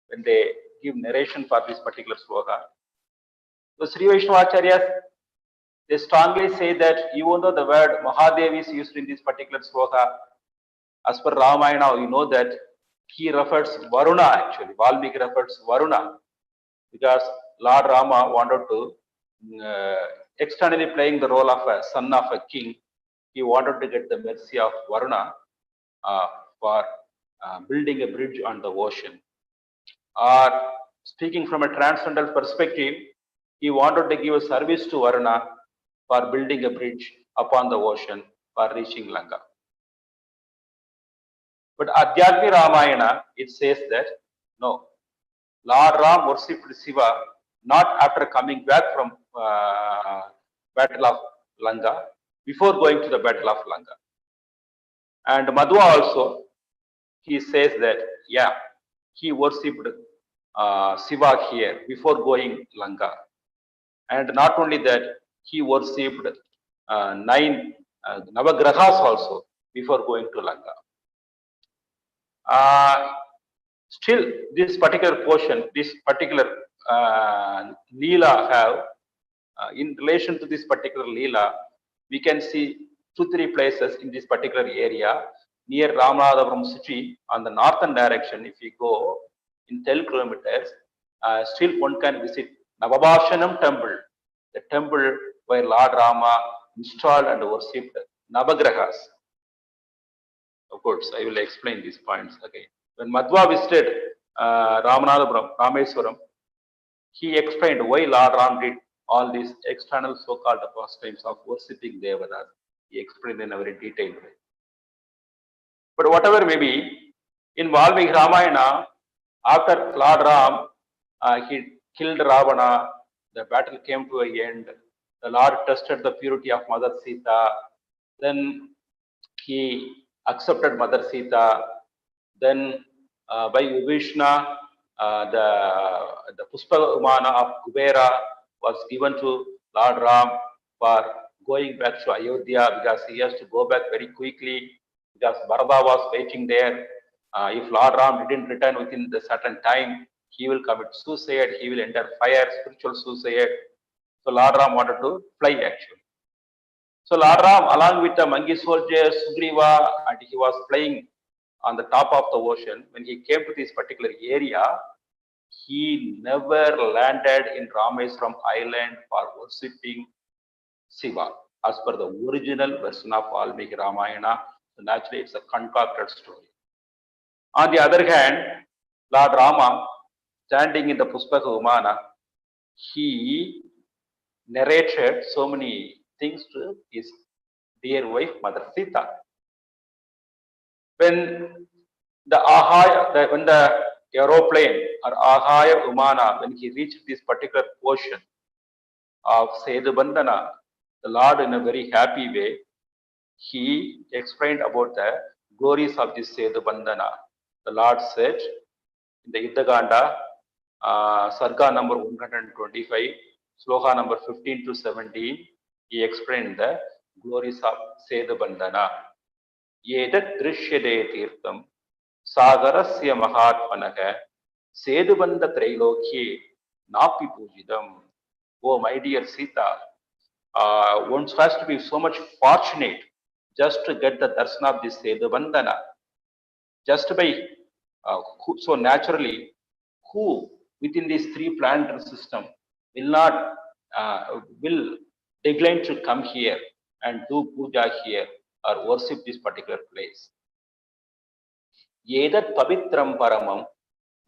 when they give narration for this particular sloka. The Sri Vaishnava Acharyas, they strongly say that even though the word Mahadev is used in this particular sloka, as per Ramayana, you know that he refers Varuna actually. Valmiki refers Varuna because Lord Rama wanted to, externally playing the role of a son of a king, he wanted to get the mercy of Varuna for building a bridge on the ocean. Or speaking from a transcendental perspective, he wanted to give a service to Varuna for building a bridge upon the ocean for reaching Lanka. But Adhyatmi Ramayana, it says that no, Lord Ram worshipped Shiva not after coming back from Battle of Lanka, before going to the Battle of Lanka. And Madhva also, he says that, yeah, he worshipped Shiva here before going Lanka. And not only that, he worshipped 9 Navagrahas also before going to Lanka. Still, this particular portion, this particular Leela have, in relation to this particular Leela, we can see 2-3 places in this particular area near Ramanathapuram city on the northern direction. If you go in 10 kilometers, still one can visit Navabharshanam temple, the temple where Lord Rama installed and worshipped Navagrahas. Of course, I will explain these points again. When Madhva visited Ramanathapuram, Rameswaram, he explained why Lord Ram did all these external so-called pastimes of worshipping Devatas. He explained in a very detailed way. But whatever may be, in Valmiki Ramayana, after Lord Ram, he killed Ravana, the battle came to an end. The Lord tested the purity of Mother Sita. Then he accepted Mother Sita. Then by Vibhishna, the Pushpa Umana of Kubera was given to Lord Ram for going back to Ayodhya, because he has to go back very quickly, because Bharata was waiting there. If Lord Ram didn't return within the certain time, he will commit suicide, he will enter fire, spiritual suicide. So Lord Ram wanted to fly actually. So Lord Ram, along with the monkey soldier Sugriva, and he was flying on the top of the ocean. When he came to this particular area, he never landed in Rameswaram Island for worshipping Shiva, as per the original version of Valmiki Ramayana. So naturally, it's a concocted story. On the other hand, Lord Rama, standing in the Pushpaka Umana, he narrated so many things to his dear wife, Mother Sita. When the aeroplane or Ahaya Umana, when he reached this particular portion of Sedu Bandhana, the Lord, in a very happy way, he explained about the glories of this Sedu Bandhana. The Lord said in the Yuddhaganda, Sarga number 125, Sloka number 15 to 17, he explained the glories of Sedu Bandhana. Yedat drishyade tirtham sagarasya mahatmanaha sedubandha trailokye napi pujidam. Oh, my dear Sita, one has to be so much fortunate just to get the darshan of this Sedubandhana. Just by, so naturally, who within this 3 planetary system will not, will decline to come here and do puja here or worship this particular place. Yedat pavitram paramam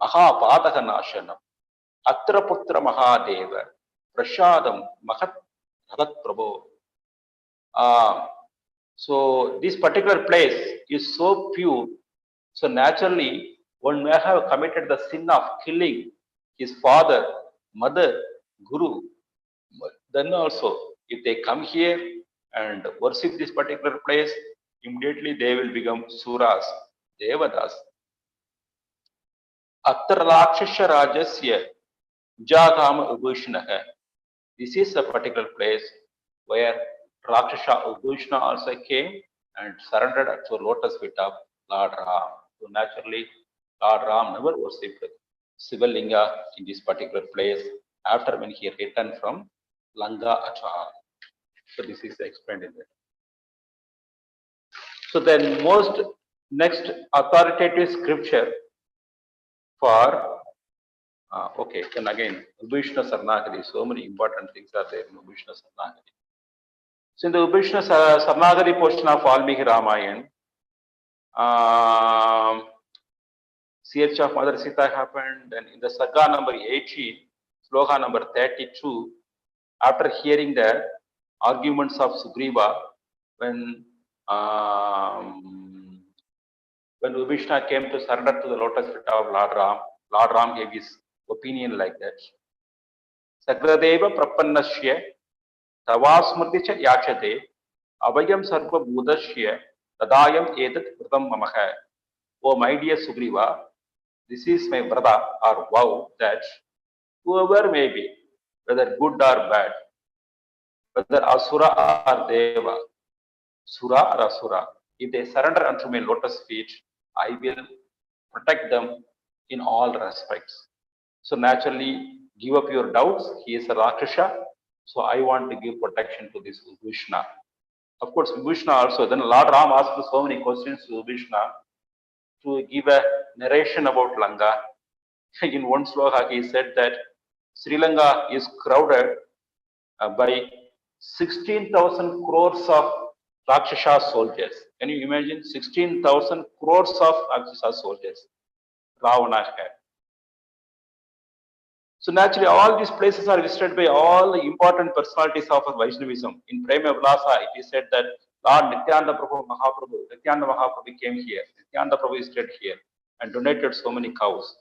mahapataka nashanam atra putra mahadeva prashadam mahat bhagat prabho. So this particular place is so pure. So naturally, one may have committed the sin of killing his father, mother, guru. Then also, if they come here and worship this particular place, immediately they will become suras, devatas. Atra rakshasya rajasya jagama ubhushnaha. This is a particular place where Rakshasa Ubhushna also came and surrendered at the lotus feet of Lord Ram. So naturally, Lord Ram never worshipped Sivalinga in this particular place after when he returned from Lanka at all. So this is explained in that. So then most next authoritative scripture for, okay, then again, Ubhushna Sarnagari, so many important things are there in Ubhushna Sarnagari. So in the Ubhushna Sarnagari portion of Valmiki Ramayana, CH of Mother Sita happened, and in the Sarga number 18, Sloka number 32, after hearing the arguments of Sugriva, when Vibhishna came to surrender to the lotus feet of Lord Ram gave his opinion like that. Sagradeva prapannasya tavasmrti cha yachate avayam sarva bhudasya tadayam edat vritam mamaha. Oh, my dear Sugriva, this is my brother or vow that whoever may be, whether good or bad, whether Asura or Deva, Sura or Asura, if they surrender unto my lotus feet, I will protect them in all respects. So naturally, give up your doubts. He is a Rakshasa. So I want to give protection to this Vibhushana. Of course, Vibhushana also. Then Lord Ram asked so many questions to Vibhushana to give a narration about Lanka. In one sloka, he said that Sri Lanka is crowded by 16,000 crores of Rakshasa soldiers. Can you imagine 16,000 crores of Rakshasa soldiers? Ravana had. So naturally, all these places are visited by all the important personalities of Vaishnavism. In Prema Vilasa, it is said that Lord Nityananda Mahaprabhu came here. Nityananda Prabhu stayed here and donated so many cows.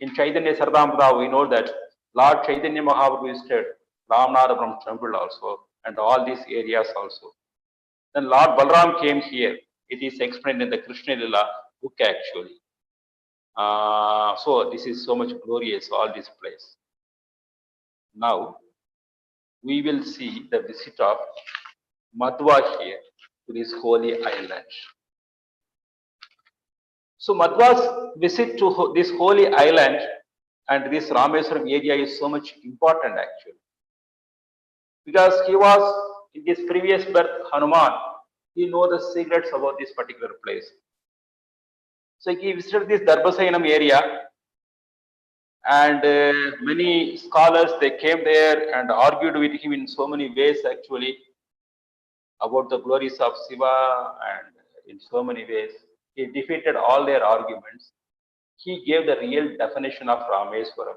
In Chaitanya Sardamrita, we know that Lord Chaitanya Mahaprabhu stayed Ramanadapuram temple also and all these areas also. Then Lord Balram came here. It is explained in the Krishna Lila book actually. So this is so much glorious, all this place. Now, we will see the visit of Madhva here to this holy island. So Madhva's visit to this holy island and this Rameswaram area is so much important actually. Because he was in his previous birth, Hanuman, he knows the secrets about this particular place. So he visited this Darbasayanam area and many scholars, they came there and argued with him in so many ways actually about the glories of Shiva and in so many ways. He defeated all their arguments. He gave the real definition of Rameswaram.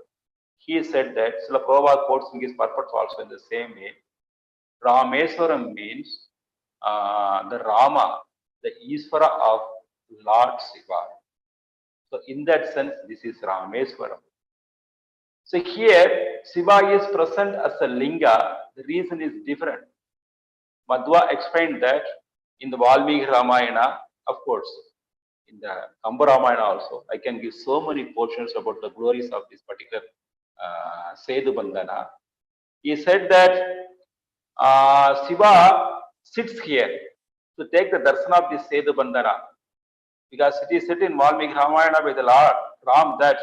He said that, Srila Prabhupada quotes in his purport also in the same way, Rameswaram means the Rama, the Isvara of Lord Shiva. So in that sense, this is Rameswaram. So here, Shiva is present as a linga. The reason is different. Madhva explained that in the Valmiki Ramayana, of course, in the Kamba Ramayana also, I can give so many portions about the glories of this particular Sedu Bandhana. He said that Shiva sits here to take the darshan of this Sedu Bandhana, because it is said in Valmiki Ramayana by the Lord Ram that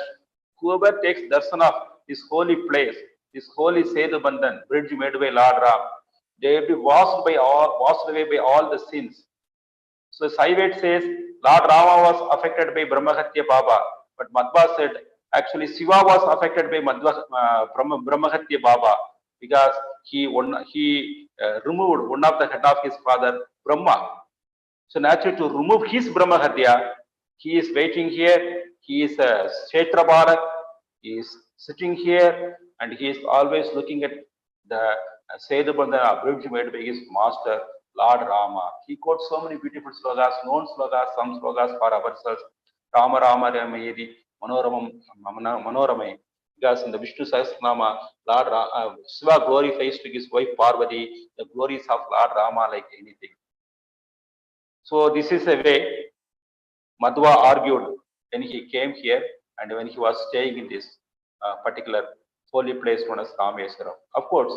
whoever takes darshan of this holy place, this holy Sedu Bandhan, bridge made by Lord Ram, they will be washed away by all the sins. So Saivet says Lord Rama was affected by Brahmahatya Baba, but Madhva said actually Shiva was affected by Brahmahatya Baba because he removed one of the head of his father Brahma. So naturally to remove his Brahmahatya, he is waiting here. He is a Kshetra Bharat. He is sitting here and he is always looking at the Sedu Bandhana bridge made by his master, Lord Rama. He quotes so many beautiful slogas, known slogas, some slogas for ourselves. Rama Rama Ramayedi, Manoramai. Because in the Vishnu Sahasranama, Lord Shiva glorifies to his wife Parvati the glories of Lord Rama like anything. So this is a way Madhva argued when he came here and when he was staying in this particular holy place known as Rameswaram. Of course,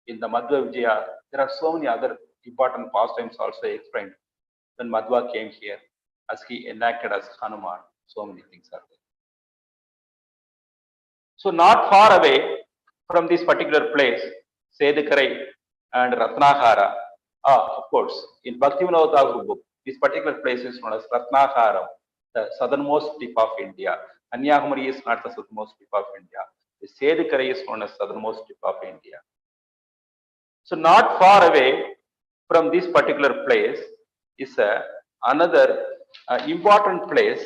in the Madhva Vijaya, there are so many other important pastimes also explained when Madhva came here as he enacted as Hanuman. So many things are there. So not far away from this particular place, Sedikarai and Ratnahara, of course, in Bhaktivinoda Thakur book, this particular place is known as Ratnahara, the southernmost tip of India. Kanyakumari is not the southernmost tip of India. The Sedikarai is known as southernmost tip of India. So not far away from this particular place is another important place,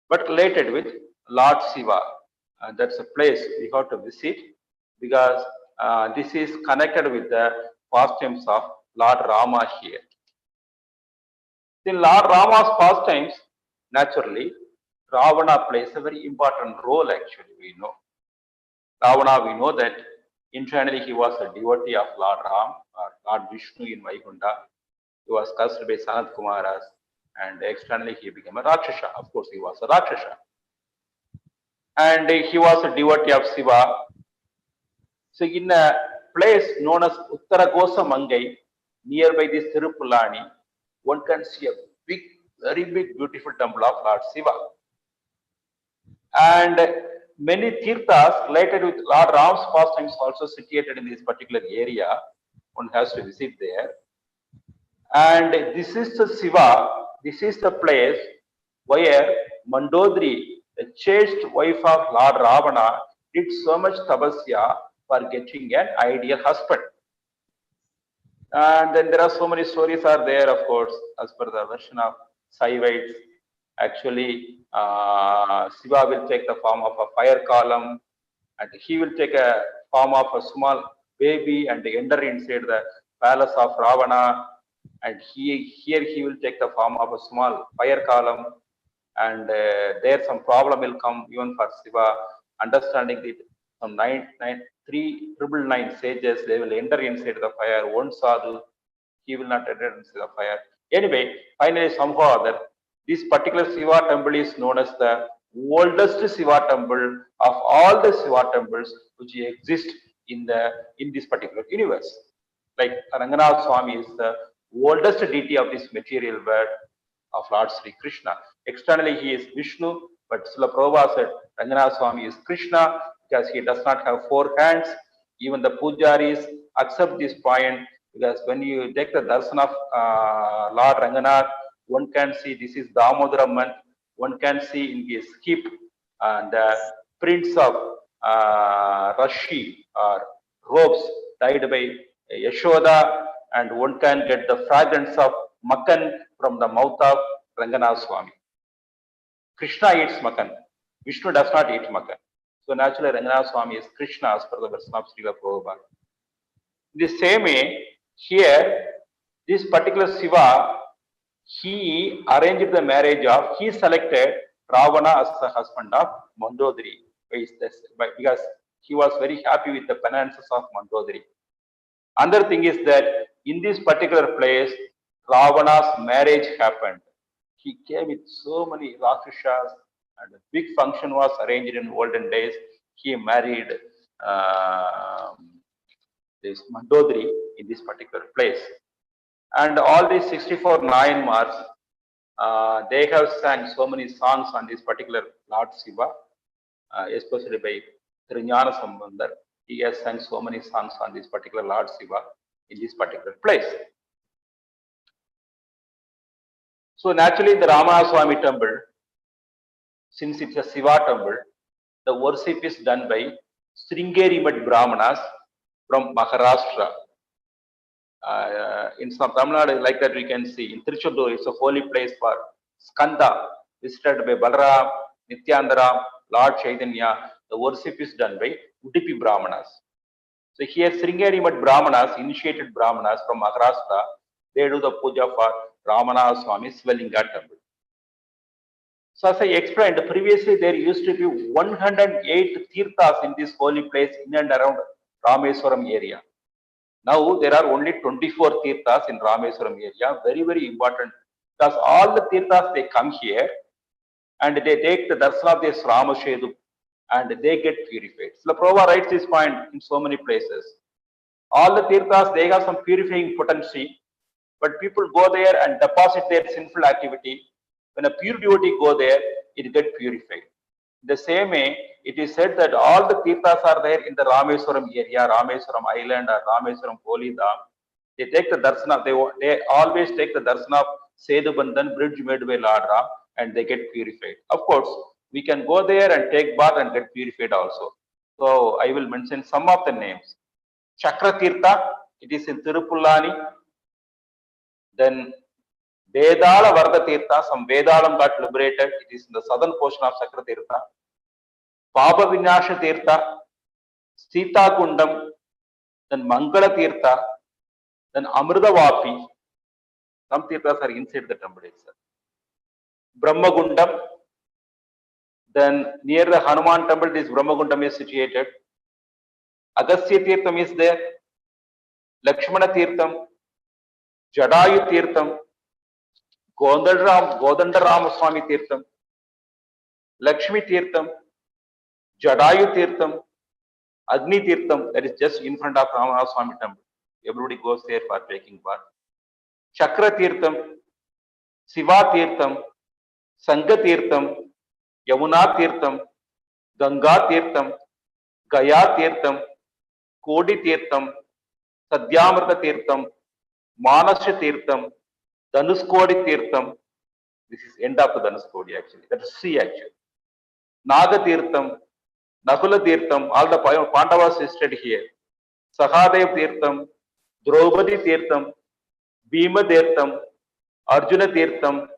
but related with Lord Shiva. That's a place we have to visit because this is connected with the pastimes of Lord Rama here. In Lord Rama's pastimes, naturally, Ravana plays a very important role actually, we know. Ravana, we know that internally he was a devotee of Lord Ram or Lord Vishnu in Vaikunta. He was cursed by Sanat Kumaras and externally he became a Rakshasa. Of course, he was a Rakshasa. and he was a devotee of Shiva. So in a place known as Uttarakosa Mangai, nearby this Tirupulani, one can see a big, very big, beautiful temple of Lord Shiva. And many tirthas related with Lord Ram's pastimes also situated in this particular area. One has to visit there. And this is the Shiva, this is the place where Mandodari, the chaste wife of Lord Ravana, did so much tapasya for getting an ideal husband. And then there are so many stories are there, of course, as per the version of Saivites. Actually, Shiva will take the form of a fire column, and he will take a form of a small baby and enter inside the palace of Ravana. And here he will take the form of a small fire column, and there some problem will come even for Shiva. Understanding that some 3,999 sages, they will enter inside the fire. One sadhu, he will not enter inside the fire. Anyway, finally somehow or other, this particular Shiva temple is known as the oldest Shiva temple of all the Shiva temples which exist in this particular universe. Like Ranganath Swami is the oldest deity of this material world of Lord Sri Krishna. Externally he is Vishnu, but Srila Prabhupada said Ranganath Swami is Krishna because he does not have 4 hands. Even the pujaris accept this point, because when you take the darshan of Lord Ranganath, one can see this is Damodaramman. One can see in his hip the prints of Rashi or robes dyed by Yashoda, and one can get the fragrance of makan from the mouth of Ranganath Swami. Krishna eats makan. Vishnu does not eat makan. So naturally Ranganath Swami is Krishna as per the version of Srila Prabhupada. In the same way, here, this particular Shiva, he arranged the marriage of, he selected Ravana as the husband of Mandodari, because he was very happy with the penances of Mandodari. Another thing is that in this particular place, Ravana's marriage happened. He came with so many Rakshasas, and a big function was arranged in olden days. He married this Mandodari in this particular place. And all these 64 Nayanmars, they have sang so many songs on this particular Lord Shiva, especially by Trinyana Sambandar. He has sang so many songs on this particular Lord Shiva in this particular place. So naturally, the Ramaswamy temple, since it's a Shiva temple, the worship is done by Sringeri Mat Brahmanas from Maharashtra. In some Tamil Nadu, like that we can see. In Tiruchendur, it's a holy place for Skanda, visited by Balaram, Nityandaram, Lord Chaitanya. The worship is done by Udupi Brahmanas. So here, Sringeri Mat Brahmanas, initiated Brahmanas from Maharashtra, they do the puja for Ramana Swami Svalinga temple. So as I explained, previously there used to be 108 tirthas in this holy place in and around Rameswaram area. Now there are only 24 tirthas in Rameswaram area, very, very important, because all the tirthas, they come here and they take the darshan of this Ramashedu and they get purified. So Prabhupada writes this point in so many places. All the tirthas, they have some purifying potency, but people go there and deposit their sinful activity. When a pure devotee go there, it gets purified. The same way, it is said that all the tirthas are there in the Rameswaram area, Rameswaram Island or Rameswaram Holy Dham. They take the darshan, they always take the darshan of Sedu Bandhan, bridge made by Lord Ram, and they get purified. Of course, we can go there and take bath and get purified also. So I will mention some of the names. Chakra Tirtha, it is in Tirupulani. Then Vedala Varda Tirtha, some Vedalam got liberated. It is in the southern portion of Chakra Tirtha. Papa Vinyasha Tirtha, Sita Kundam, then Mangala Tirtha, then Amrita Vapi. Some tirthas are inside the temple itself. Brahmagundam, then near the Hanuman temple, this Brahmagundam is situated. Agastya Tirtham is there. Lakshmana Tirtham, Jadayu Tirtham, Godandaram Swami Tirtham, Lakshmi Tirtham, Jadayu Tirtham, Agni Tirtham, that is just in front of Rameswaram temple. Everybody goes there for taking part. Chakra Tirtham, Siva Tirtham, Sangha Tirtham, Yamuna Tirtham, Ganga Tirtham, Gaya Tirtham, Kodi Tirtham, Sadyamrita Tirtham, Manasya Tirtham, Dhanuskodi Tirtham. This is end of the Dhanuskodi actually. That is sea actually. Naga Tirtham, Nakula Tirtham, all the Pandavas listed here. Sahadev Tirtham, Draupadi Tirtham, Bhima Tirtham, Arjuna Tirtham,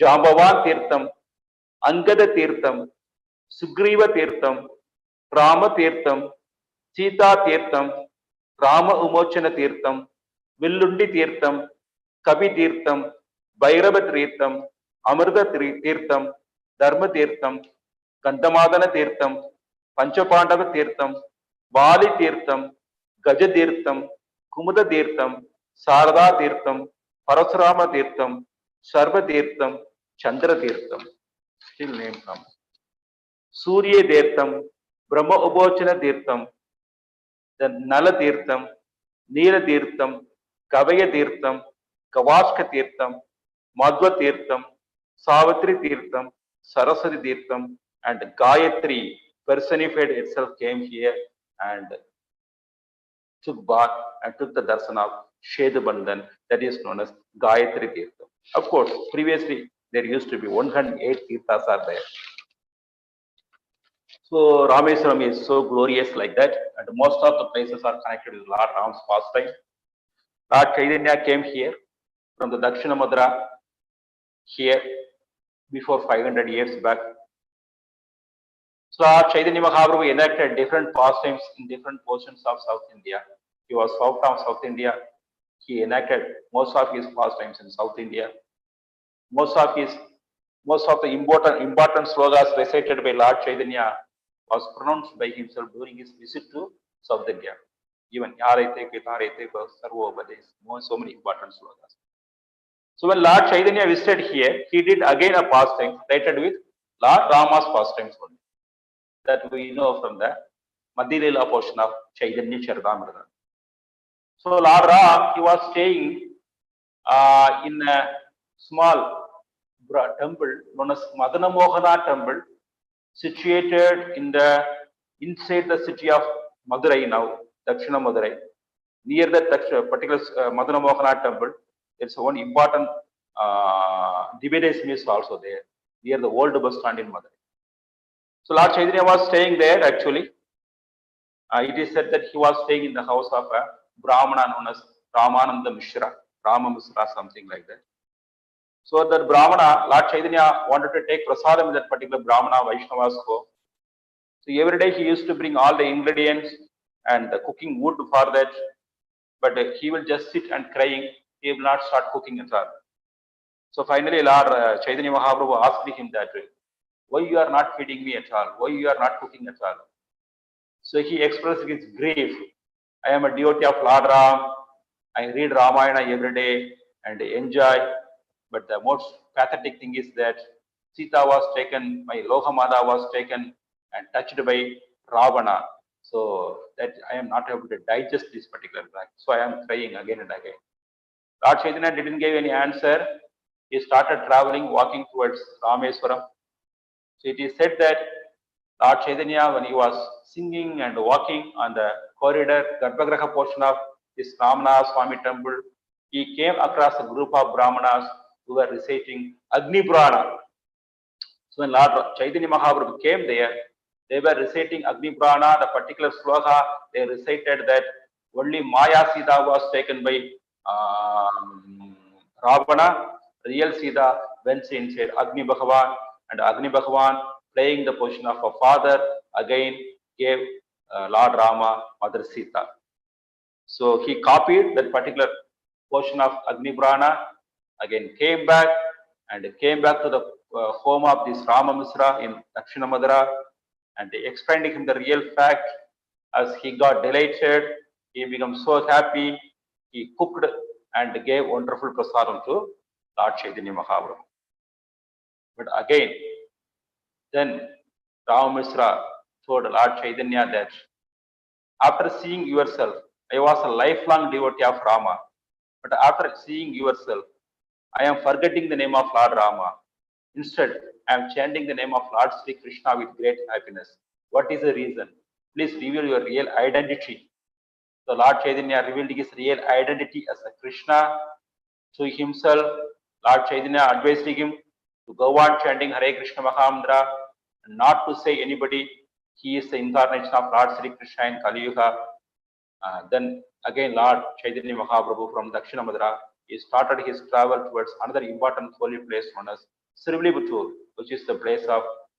Jambavan Tirtham, Angada Tirtham, Sugriva Tirtham, Rama Tirtham, Sita Tirtham, Rama Umochana Tirtham, Villundi Tirtham, Kavi Tirtham, Bhairava Tirtham, Amrita Tirtham, Dharma Tirtham, Gandamadana Tirtham, Panchapandava Tirtham, Bali Tirtham, Gaja Tirtham, Kumuda Tirtham, Sarada Tirtham, Parasurama Tirtham, Sarva Tirtham, Chandra Tirtham. Still name comes. Surya Tirtham, Brahma Ubochana Tirtham, then Nala Tirtham, Neela Tirtham, Kavaya Tirtham, Kavaska Tirtham, Madhva Tirtham, Savitri Tirtham, Saraswati Tirtham, and Gayatri personified itself came here and took bath and took the darshan of Shedabandhan, that is known as Gayatri Tirtham. Of course, previously there used to be 108 Tirthas are there. So Rameswaram is so glorious like that, and most of the places are connected with Lord Ram's pastime. Lord Chaitanya came here from the Dakshina Madra here before 500 years back. So Lord Chaitanya Mahaprabhu enacted different pastimes in different portions of South India. He was south of South India. He enacted most of his pastimes in South India. Most of the important slogas recited by Lord Chaitanya was pronounced by himself during his visit to South India. Even Yaraite, Kitarite, Sarvobades, so many important slogas. So when Lord Chaitanya visited here, he did again a pastime related with Lord Rama's pastimes only. That we know from the Madhya portion of Chaitanya Charitamrita. So Lord Ram, he was staying in a small temple known as Madana Mohana temple, situated inside the city of Madurai now, Dakshina Madurai. Near that particular Madana Mohana temple, there's one important Divides is also there, near the old bus stand in Madurai. So Lord Chaitanya was staying there actually. It is said that he was staying in the house of a Brahmana known as Ramananda Mishra, Rama Mishra, something like that. So that Brahmana, Lord Chaitanya wanted to take prasadam in that particular Brahmana Vaishnavas ko. So every day he used to bring all the ingredients and the cooking wood for that. But he will just sit and crying. He will not start cooking at all. So finally Lord Chaitanya Mahaprabhu asked him that, why you are not feeding me at all? Why you are not cooking at all? So he expressed his grief. I am a devotee of Lord Ram. I read Ramayana every day and enjoy. But the most pathetic thing is that Sita was taken, my Lohamada was taken and touched by Ravana. So that I am not able to digest this particular fact. So I am crying again and again. Lord Chaitanya didn't give any answer. He started traveling, walking towards Rameswaram. So it is said that Lord Chaitanya, when he was singing and walking on the corridor, Garbhagriha portion of this Ramana Swami temple, he came across a group of Brahmanas who were reciting Agni Purana. So when Lord Chaitanya Mahaprabhu came there, they were reciting Agni Purana, the particular sloka, they recited that only Maya Sita was taken by Ravana, real Sita went inside Agni Bhagavan, and Agni Bhagavan, playing the position of a father, again gave Lord Rama Mother Sita. So he copied that particular portion of Agni Purana, again came back to the home of this Rama Misra in Dakshina Madra, and they explained to him the real fact. As he got delighted, he became so happy, he cooked and gave wonderful prasadam to Lord Chaitanya Mahaprabhu. But again, then Rama Misra told Lord Chaitanya that after seeing yourself, I was a lifelong devotee of Rama, but after seeing yourself, I am forgetting the name of Lord Rama. Instead, I am chanting the name of Lord Sri Krishna with great happiness. What is the reason? Please reveal your real identity. The Lord Chaitanya revealed his real identity as a Krishna to himself. Lord Chaitanya advised him to go on chanting Hare Krishna Mahamandra and not to say anybody he is the incarnation of Lord Sri Krishna in Kali Yuga. Then again, Lord Chaitanya Mahaprabhu from Dakshina Madra, he started his travel towards another important holy place known as Sriviliputur, which is the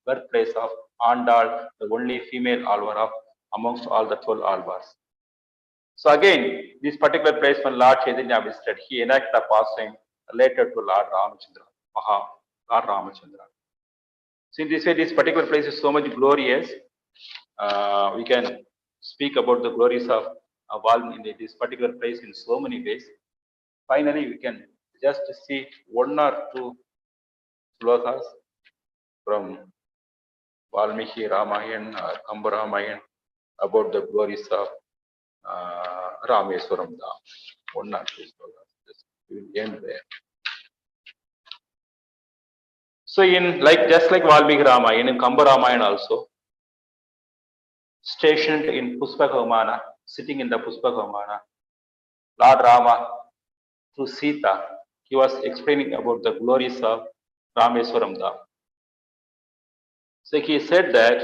birthplace of Andal, the only female alvar of amongst all the 12 alvars. So again, this particular place when Lord Chaitanya visited, he enacted a pastime related to Lord Ramachandra, Lord Ramachandra. So in this way, this particular place is so much glorious. We can speak about the glories of Valmiki in this particular place in so many ways. Finally, we can just see one or two slokas from Valmiki Ramayana or Kamba Ramayana about the glories of Rameswaram Dham. One or two slokas. We will end there. So just like Valmiki Ramayana, in Kamba Ramayana also, stationed in Puspaka Vimana, sitting in the Puspaka Vimana, Lord Rama to Sita, he was explaining about the glories of Rameswaram Dham. So he said that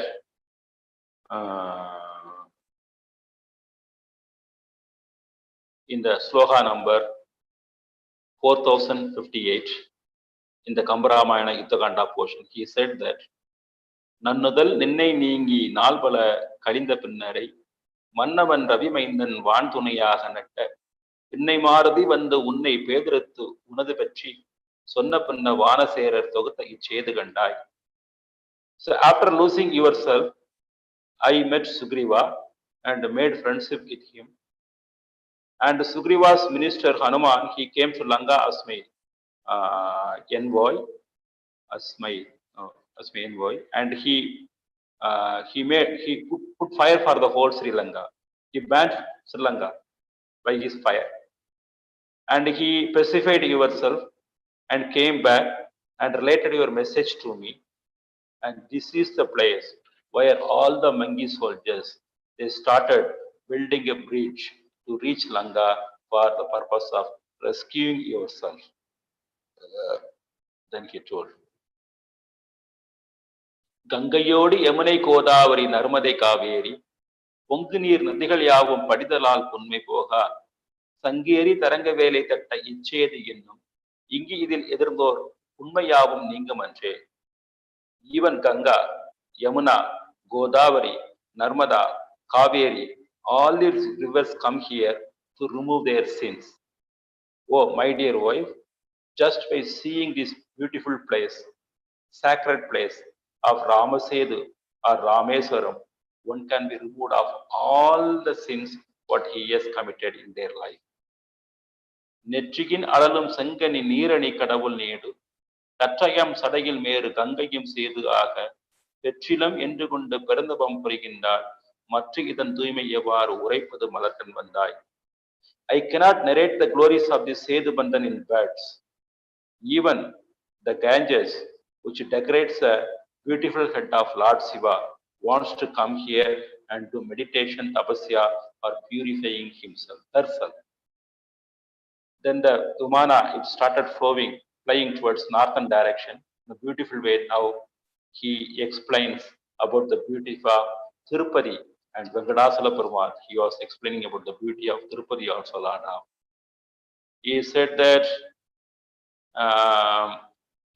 in the sloka number 4058 in the Kamba Ramayana Yuddhakanda portion, he said that நன்னுதல் நின்னை நீங்கி நாள்பல கழிந்த பின்னரை மன்னவன் ரவிமைந்தன் வான் துணையாக நட்ட பின்னை மாறுதி வந்து உன்னை பேதிரத்து உனது பற்றி சொன்ன பின்ன வானசேரர் தொகுத்த இச்சேது கண்டாய். So after losing yourself, I met Sugriva and made friendship with him. And Sugriva's minister Hanuman, he came to Lanka as my envoy, and he put fire for the whole Sri Lanka. He banned Sri Lanka by his fire, and he pacified yourself and came back and related your message to me. And this is the place where all the Mangi soldiers, they started building a bridge to reach Lanka for the purpose of rescuing yourself. Then he told, கங்கையோடு Yamuna Godavari Narmada Kaveri பொங்கு நீர் நதிகள் யாவும் படிதலால் புன்மை போகா சங்கேரி தரங்க வேலை தட்ட இச்சேது என்னும் இங்கு இதில் எதிர்ந்தோர் உண்மையாவும் நீங்குமன்றே. Even Ganga, Yamuna, Godavari, Narmada, Kaveri, all these rivers come here to remove their sins. Oh, my dear wife, just by seeing this beautiful place, sacred place of Ramasedu or Rameswaram, one can be removed of all the sins what he has committed in their life. நெற்றியின் அழலும் செங்கனி நீரணி கடவுள் நேடு கற்றயம் சடையில் மேறு கங்கையும் சேது ஆக பெற்றிலம் என்று கொண்டு பிறந்தபம் புரிகின்றார் மற்ற இதன் தூய்மை எவ்வாறு உரைப்பது மலர்கண் வந்தாய். I cannot narrate the glories of this Sedu Bandhan in words. Even the Ganges, which decorates the beautiful head of Lord Shiva, wants to come here and do meditation, tapasya, or purifying herself. Then the Vimana, it started flying towards northern direction in a beautiful way. Now he explains about the beauty of Tirupati and Venkadasala Perumal. He was explaining about the beauty of Tirupati also. He said that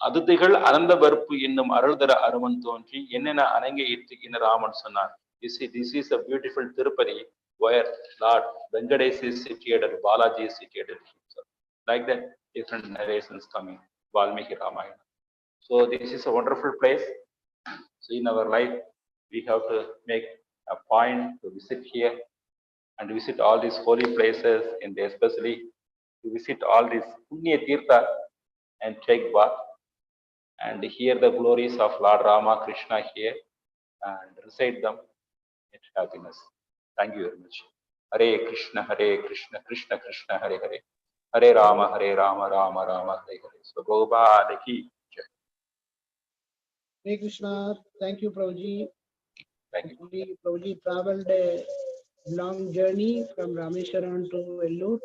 அதிதிகள் அனந்த பருப்பு என்னும் அருள்தர அருமன் தோன்றி என்னென்ன அணங்க இட்டு ராமன் சொன்னார். You see, this is a beautiful Tirupati where Lord Venkadesh is situated, Balaji is situated himself. Like that, different narrations coming, Valmiki Ramayana. So this is a wonderful place. So in our life, we have to make a point to visit here and visit all these holy places, and especially to visit all these Punya Tirtha and take bath and hear the glories of Lord Rama Krishna here and recite them happiness. Thank you very much. Hare Krishna, Krishna Krishna, Hare Hare. Hare Rama, Rama Rama, Hare Hare. So Prabhupada ki jai. Hare Krishna. Thank you, Prabhuji. Thank you. Actually, Prabhuji traveled a long journey from Rameswaram to Vellore.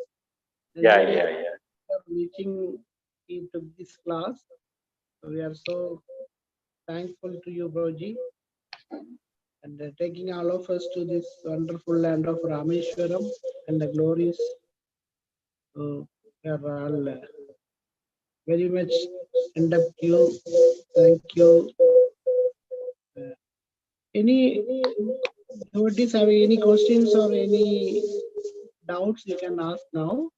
Yeah. Reaching into this class. So we are so thankful to you, Prabhuji, and taking all of us to this wonderful land of Rameswaram and the glories. So we are all very much indebted to you. Thank you. Any devotees have any questions or any doubts, you can ask now.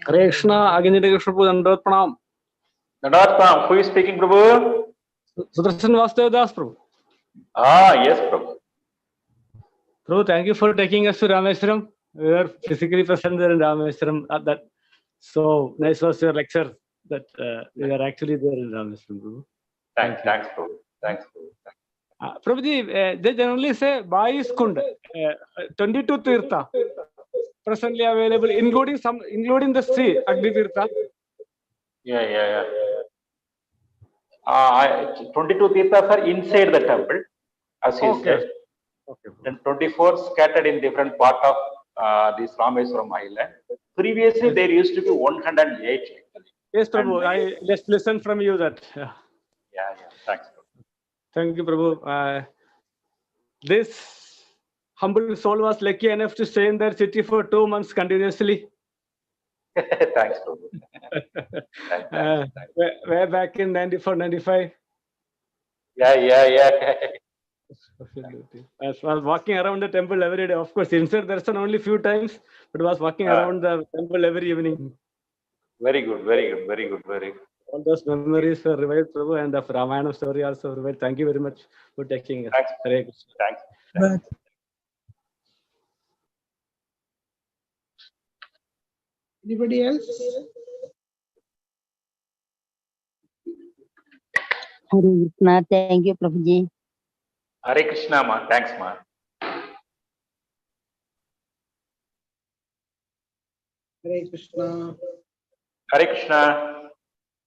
Krishna, Akinchana Krishna Prabhu, Dandavat Pranam. Dandavat Pranam. Who is speaking, Prabhu? Sudarshan Vasudev Das, Prabhu. Yes, Prabhu. Prabhu, thank you for taking us to Rameswaram. We were physically present there in Rameswaram. That so nice was your lecture that we are actually there in Rameswaram, Prabhu. Thanks, Prabhu. Thanks, Prabhu. Prabhuji, they generally say Bais Kund, 22 Tirtha, presently available, including the sea, Agni Tirtha. Yeah. 22 tirthas are inside the temple, as he said. Okay. And 24 scattered in different part of this Rameswaram island. Previously, there used to be 108. Yes, Prabhu. I just listened from you that. Yeah. Thanks, Prabhu. Thank you, Prabhu. This humble soul was lucky enough to stay in that city for 2 months continuously. Thanks, Prabhu. Thanks. Way back in 94, 95. Yeah. I was walking around the temple every day. Of course, inside darshan only few times, but I was walking around the temple every evening. Very good. All those memories were revived, Prabhu, and the Ramayana story also revived. Thank you very much for taking us. Thanks. Hare Krishna. Thanks. Anybody else? Hare Krishna. Thank you, Prabhuji. Hare Krishna, ma. Thanks, ma. Hare Krishna. Hare Krishna.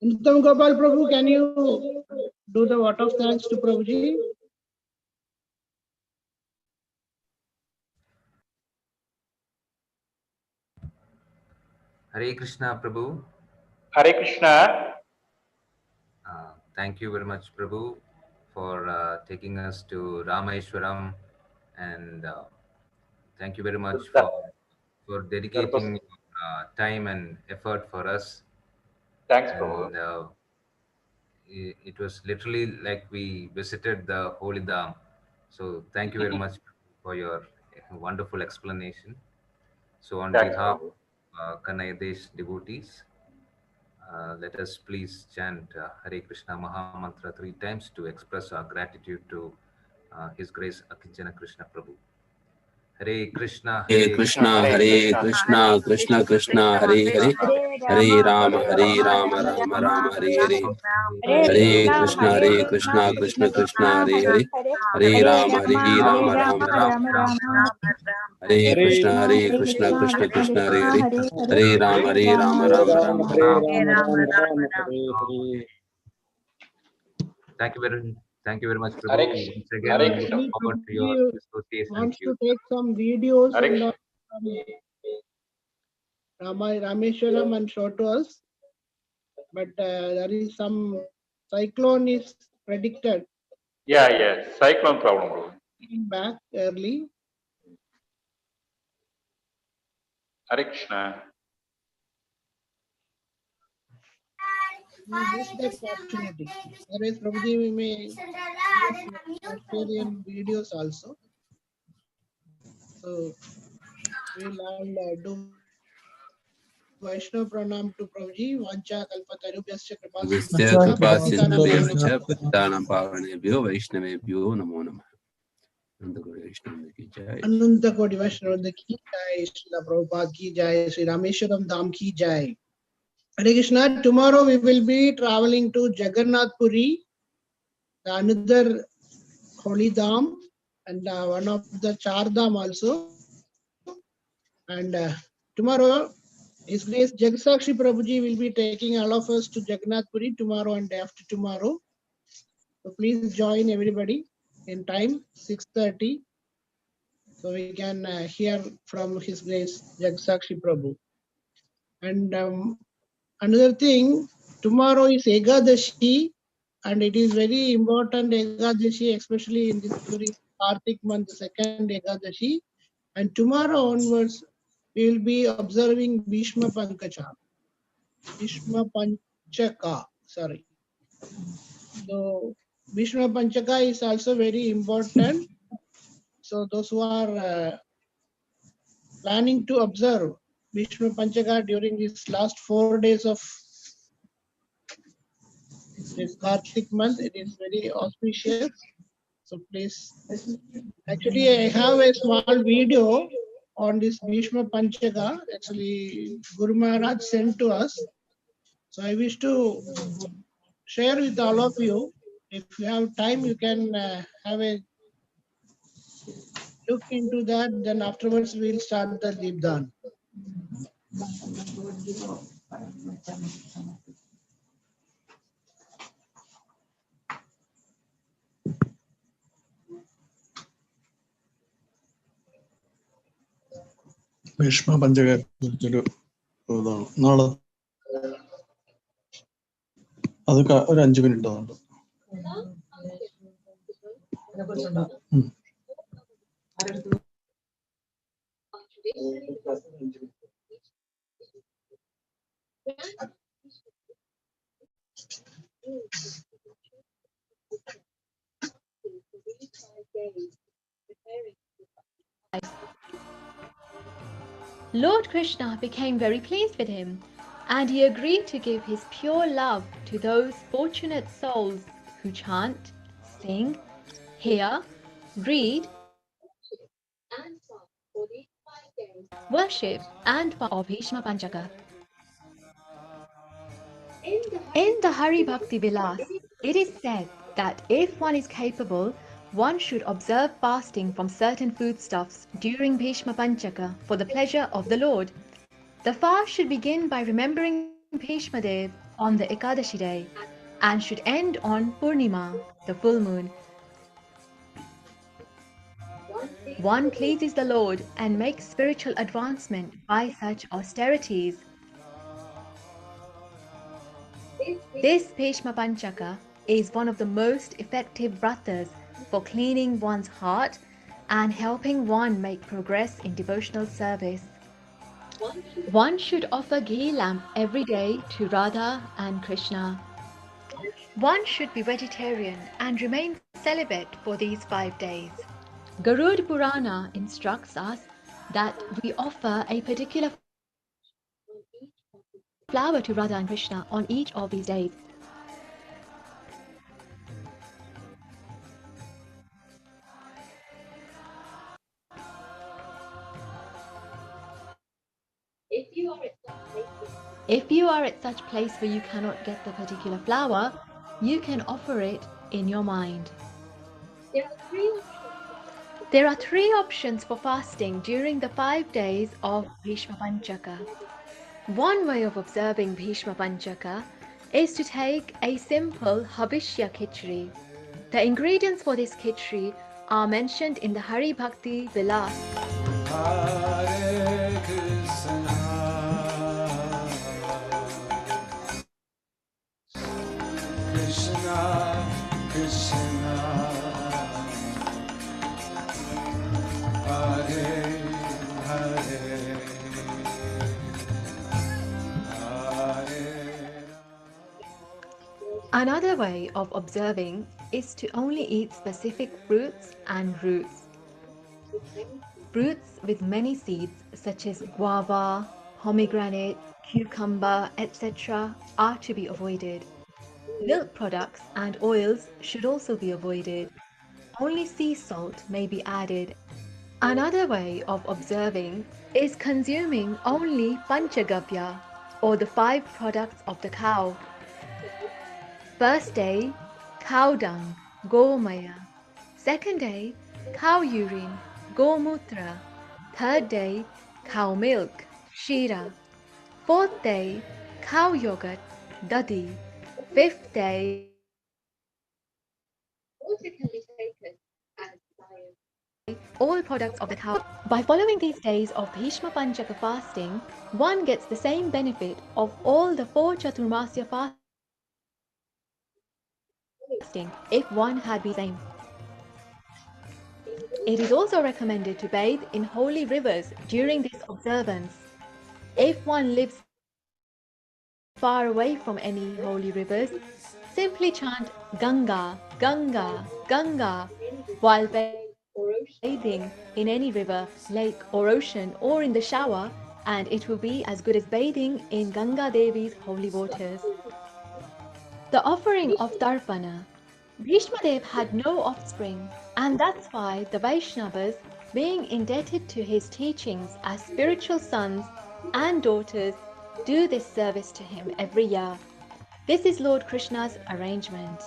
Uttam Gopal Prabhu, can you do the vote of thanks to Prabhuji? Hare Krishna, Prabhu. Hare Krishna. Thank you very much, Prabhu, for taking us to Rameswaram, and thank you very much for dedicating time and effort for us. Thanks, Prabhu. And it was literally like we visited the holy Dham. So thank you very much for your wonderful explanation. So on behalf of Kanaidesh devotees, let us please chant Hare Krishna Maha Mantra 3 times to express our gratitude to His Grace Akinchana Krishna Prabhu. Hare Krishna, Hare Krishna, Krishna Krishna, Hare Hare, Hare Rama, Rama Rama, Hare Hare. Hare Krishna, Krishna Krishna, Hare Hare, Hare Rama, Rama Rama. Hare Krishna, Krishna Krishna, Hare Hare, Hare Rama, Rama Rama. Thank you very much, Prabhu. Once again, we look forward to your association. Wants to take some videos on Rameswaram and show to us, but there is some cyclone is predicted. Yeah. Cyclone problem, Prabhu. Back early. Hare Krishna. We missed that opportunity. Otherwise, Prabhuji, we may Australian videos also. So we'll all do Vaishnav Pranam to Prabhuji. Vancha Kalpatarubhyascha Kripasindhubhyascha Pattanam Pavanebhyo Vaishnavebhyo Namo Namah. Ananta Koti Vaishnava ki jai, Srila Prabhupada ki jai, Sri Rameswaram Dham ki jai. Hare Krishna, tomorrow we will be traveling to Jagannath Puri, another holy Dham, and one of the Char Dham also. And tomorrow, His Grace Jagsakshi Prabhuji will be taking all of us to Jagannath Puri tomorrow and after tomorrow. So please join everybody in time 6:30, so we can hear from His Grace Jagsakshi Prabhu. And another thing, tomorrow is Ekadashi, and it is very important Ekadashi, especially in this during Karthik month, second Ekadashi. And tomorrow onwards, we will be observing Bhishma Panchaka. Sorry. So Bhishma Panchaka is also very important. So those who are planning to observe Bhishma Panchaka during these last 4 days of this Karthik month, it is very auspicious. So please, actually I have a small video on this Bhishma Panchaka. Actually, Guru Maharaj sent to us. So I wish to share with all of you. If you have time, you can have a look into that. Then afterwards, we'll start the Deepdan. Bhishma പഞ്ചകയെ കുറിച്ചൊരു നാളെ അത് ഒരു 5 minute അതുകൊണ്ട്. Lord Krishna became very pleased with him, and he agreed to give his pure love to those fortunate souls who chant, sing, hear, read, worship, and of Bhishma Panchaka. In the Hari Bhakti Vilas, it is said that if one is capable, one should observe fasting from certain foodstuffs during Bhishma Panchaka for the pleasure of the Lord. The fast should begin by remembering Bhishma Dev on the Ekadashi day and should end on Purnima, the full moon. One pleases the Lord and makes spiritual advancement by such austerities. This Bhishma Panchaka is one of the most effective vratas for cleaning one's heart and helping one make progress in devotional service. One should offer ghee lamp every day to Radha and Krishna. One should be vegetarian and remain celibate for these 5 days. Garud Purana instructs us that we offer a particular flower to Radha and Krishna on each of these days. If you are at such place where you cannot get the particular flower, you can offer it in your mind. There are 3 options for fasting during the 5 days of Bhishma Panchaka. One way of observing Bhishma Panchaka is to take a simple Habishya Khichdi. The ingredients for this khichdi are mentioned in the Hari Bhakti Vilas. Hare Krishna, Krishna Krishna, Hare Hare. Another way of observing is to only eat specific fruits and roots. Fruits with many seeds such as guava, pomegranate, cucumber, etc. are to be avoided. Milk products and oils should also be avoided. only sea salt may be added. Another way of observing is consuming only Panchagavya, or the 5 products of the cow. First day, cow dung, Gomaya. Second day, cow urine, Gomutra. Third day, cow milk, Shira. Fourth day, cow yogurt, Dadi. Fifth day, all products of the cow. By following these days of Bhishma Panchaka fasting, one gets the same benefit of all the 4 Chaturmasya fasting if one had been same. It is also recommended to bathe in holy rivers during this observance. If one lives far away from any holy rivers, simply chant Ganga, Ganga, Ganga while bathing in any river, lake or ocean or in the shower, and it will be as good as bathing in Ganga Devi's holy waters. The offering of Tarpana. Bhishma Dev had no offspring, and that's why the Vaishnavas, being indebted to his teachings as spiritual sons and daughters, do this service to him every year. This is Lord Krishna's arrangement.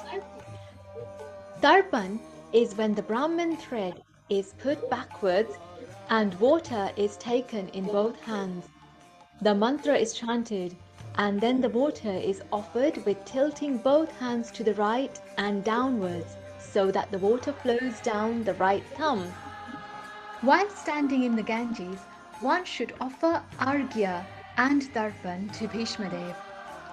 Tarpan is when the Brahman thread is put backwards and water is taken in both hands. The mantra is chanted, and then the water is offered with tilting both hands to the right and downwards so that the water flows down the right thumb. While standing in the Ganges, one should offer Arghya and Darpan to Bhishma Dev.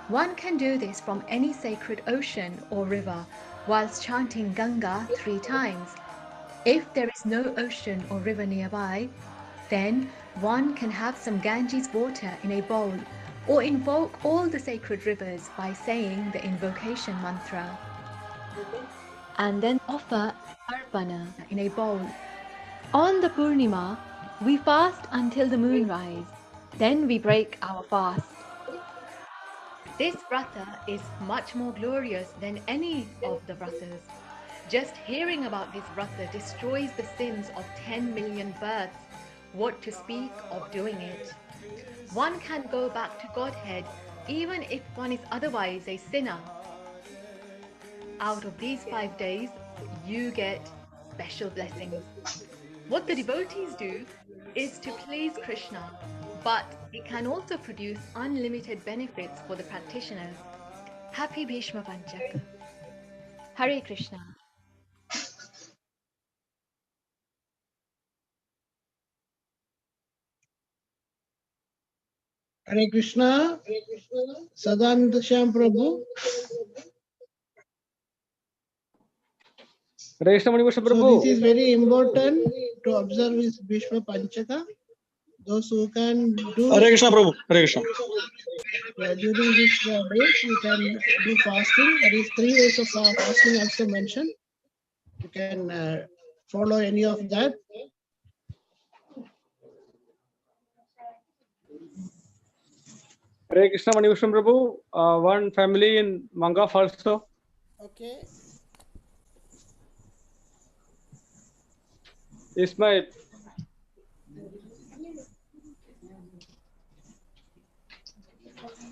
One can do this from any sacred ocean or river whilst chanting Ganga 3 times. If there is no ocean or river nearby, then one can have some Ganges water in a bowl or invoke all the sacred rivers by saying the invocation mantra. And then offer Arpana in a bowl. On the Purnima, we fast until the moon rise. Then we break our fast. This vrata is much more glorious than any of the vratas. Just hearing about this vrata destroys the sins of 10 million births. What to speak of doing it? One can go back to Godhead even if one is otherwise a sinner. Out of these 5 days, you get special blessings. What the devotees do is to please Krishna, but it can also produce unlimited benefits for the practitioners. Happy Bhishma Panchaka. Hare Krishna. Hare Krishna, Sadananda Shyam Prabhu. Hare Krishna Manibhusha So Prabhu. this is very important to observe is Bhishma Panchaka. Those who can do Hare Krishna Prabhu. Hare Krishna. During these days, you can do fasting. There is 3 ways of fasting also mentioned. You can follow any of that. Hare Krishna Manibhusha Prabhu. One family in Mangaf also. Okay. Ismail.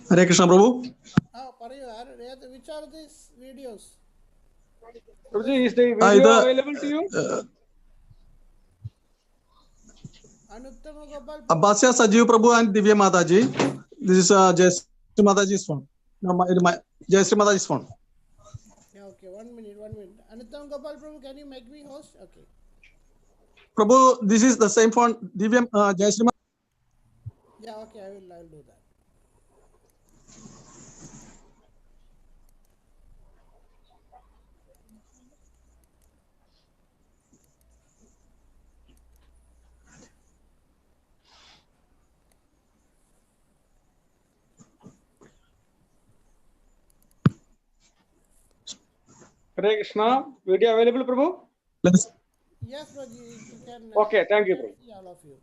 Hare Krishna Prabhu. Which are these videos? Prabhuji, is the video available to you? Abbasya Sajiv Prabhu and Divya Mataji. This is Jayasri Mataji's phone. No, my Jayasri Mataji's phone. Yeah, okay, 1 minute. Anuttam Gopal Prabhu, can you make me host? Okay. Prabhu, this is the same phone. Divya Jayasri. Yeah, okay, I'll do that. Hare Krishna. Video available, Prabhu? Yes, Prabhu, you can. Okay, thank you, Prabhu. All of you.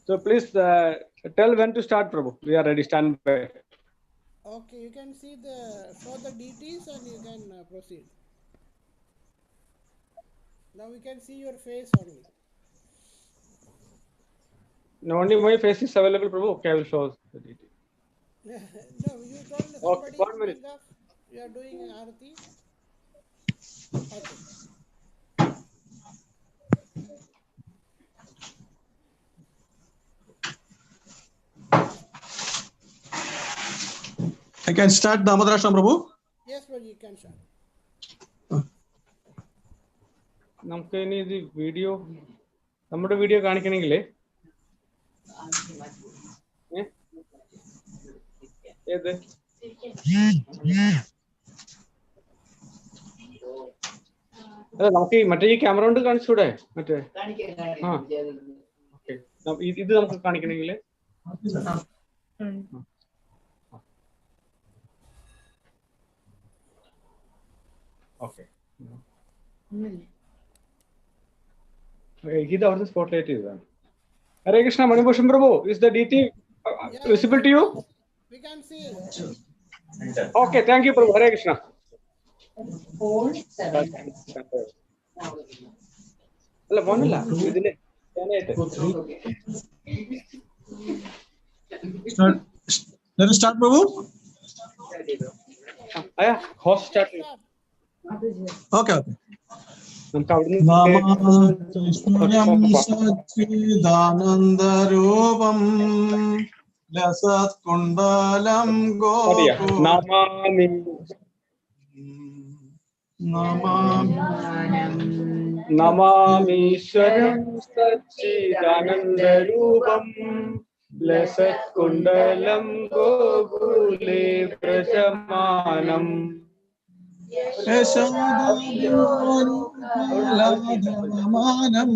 So please tell when to start, Prabhu. We are ready, stand by. Okay, you can show the deities and you can proceed. Now we can see your face only. No, only my face is available, Prabhu. Okay, I will show the detail. No, you told somebody, Okay, 1 minute. you are doing Arati. Okay. I can start Damadarasham, Prabhu. Yes, Prabhu, you can start. നമുക്ക് ഇനി ഇത് video നമ്മുടെ video കാണിക്കണമെങ്കിലേ ഏത് അല്ല നമുക്ക് ഈ മറ്റേ ഈ ക്യാമറ കൊണ്ട് കാണിച്ചൂടെ മറ്റേ ആ ഓക്കെ ഇത് നമുക്ക് കാണിക്കണമെങ്കിൽ ഓക്കെ ഇത് അവിടുത്തെ സ്പോട്ട്ലൈറ്റ് ചെയ്തതാണ്. Hare Krishna, Manibhushan Prabhu, is the DT visible to you? We can see. Okay, thank you, Prabhu. Hare Krishna. അല്ല പോണില്ല ഇതില് Let us start, Prabhu. Host start. Okay. Namaste Satchidananda Rupam Lasat Kundalam Namami Namamishwaram Satchidananda Rupam Lasat Kundalam Gokule Prajamanam Yashodamanam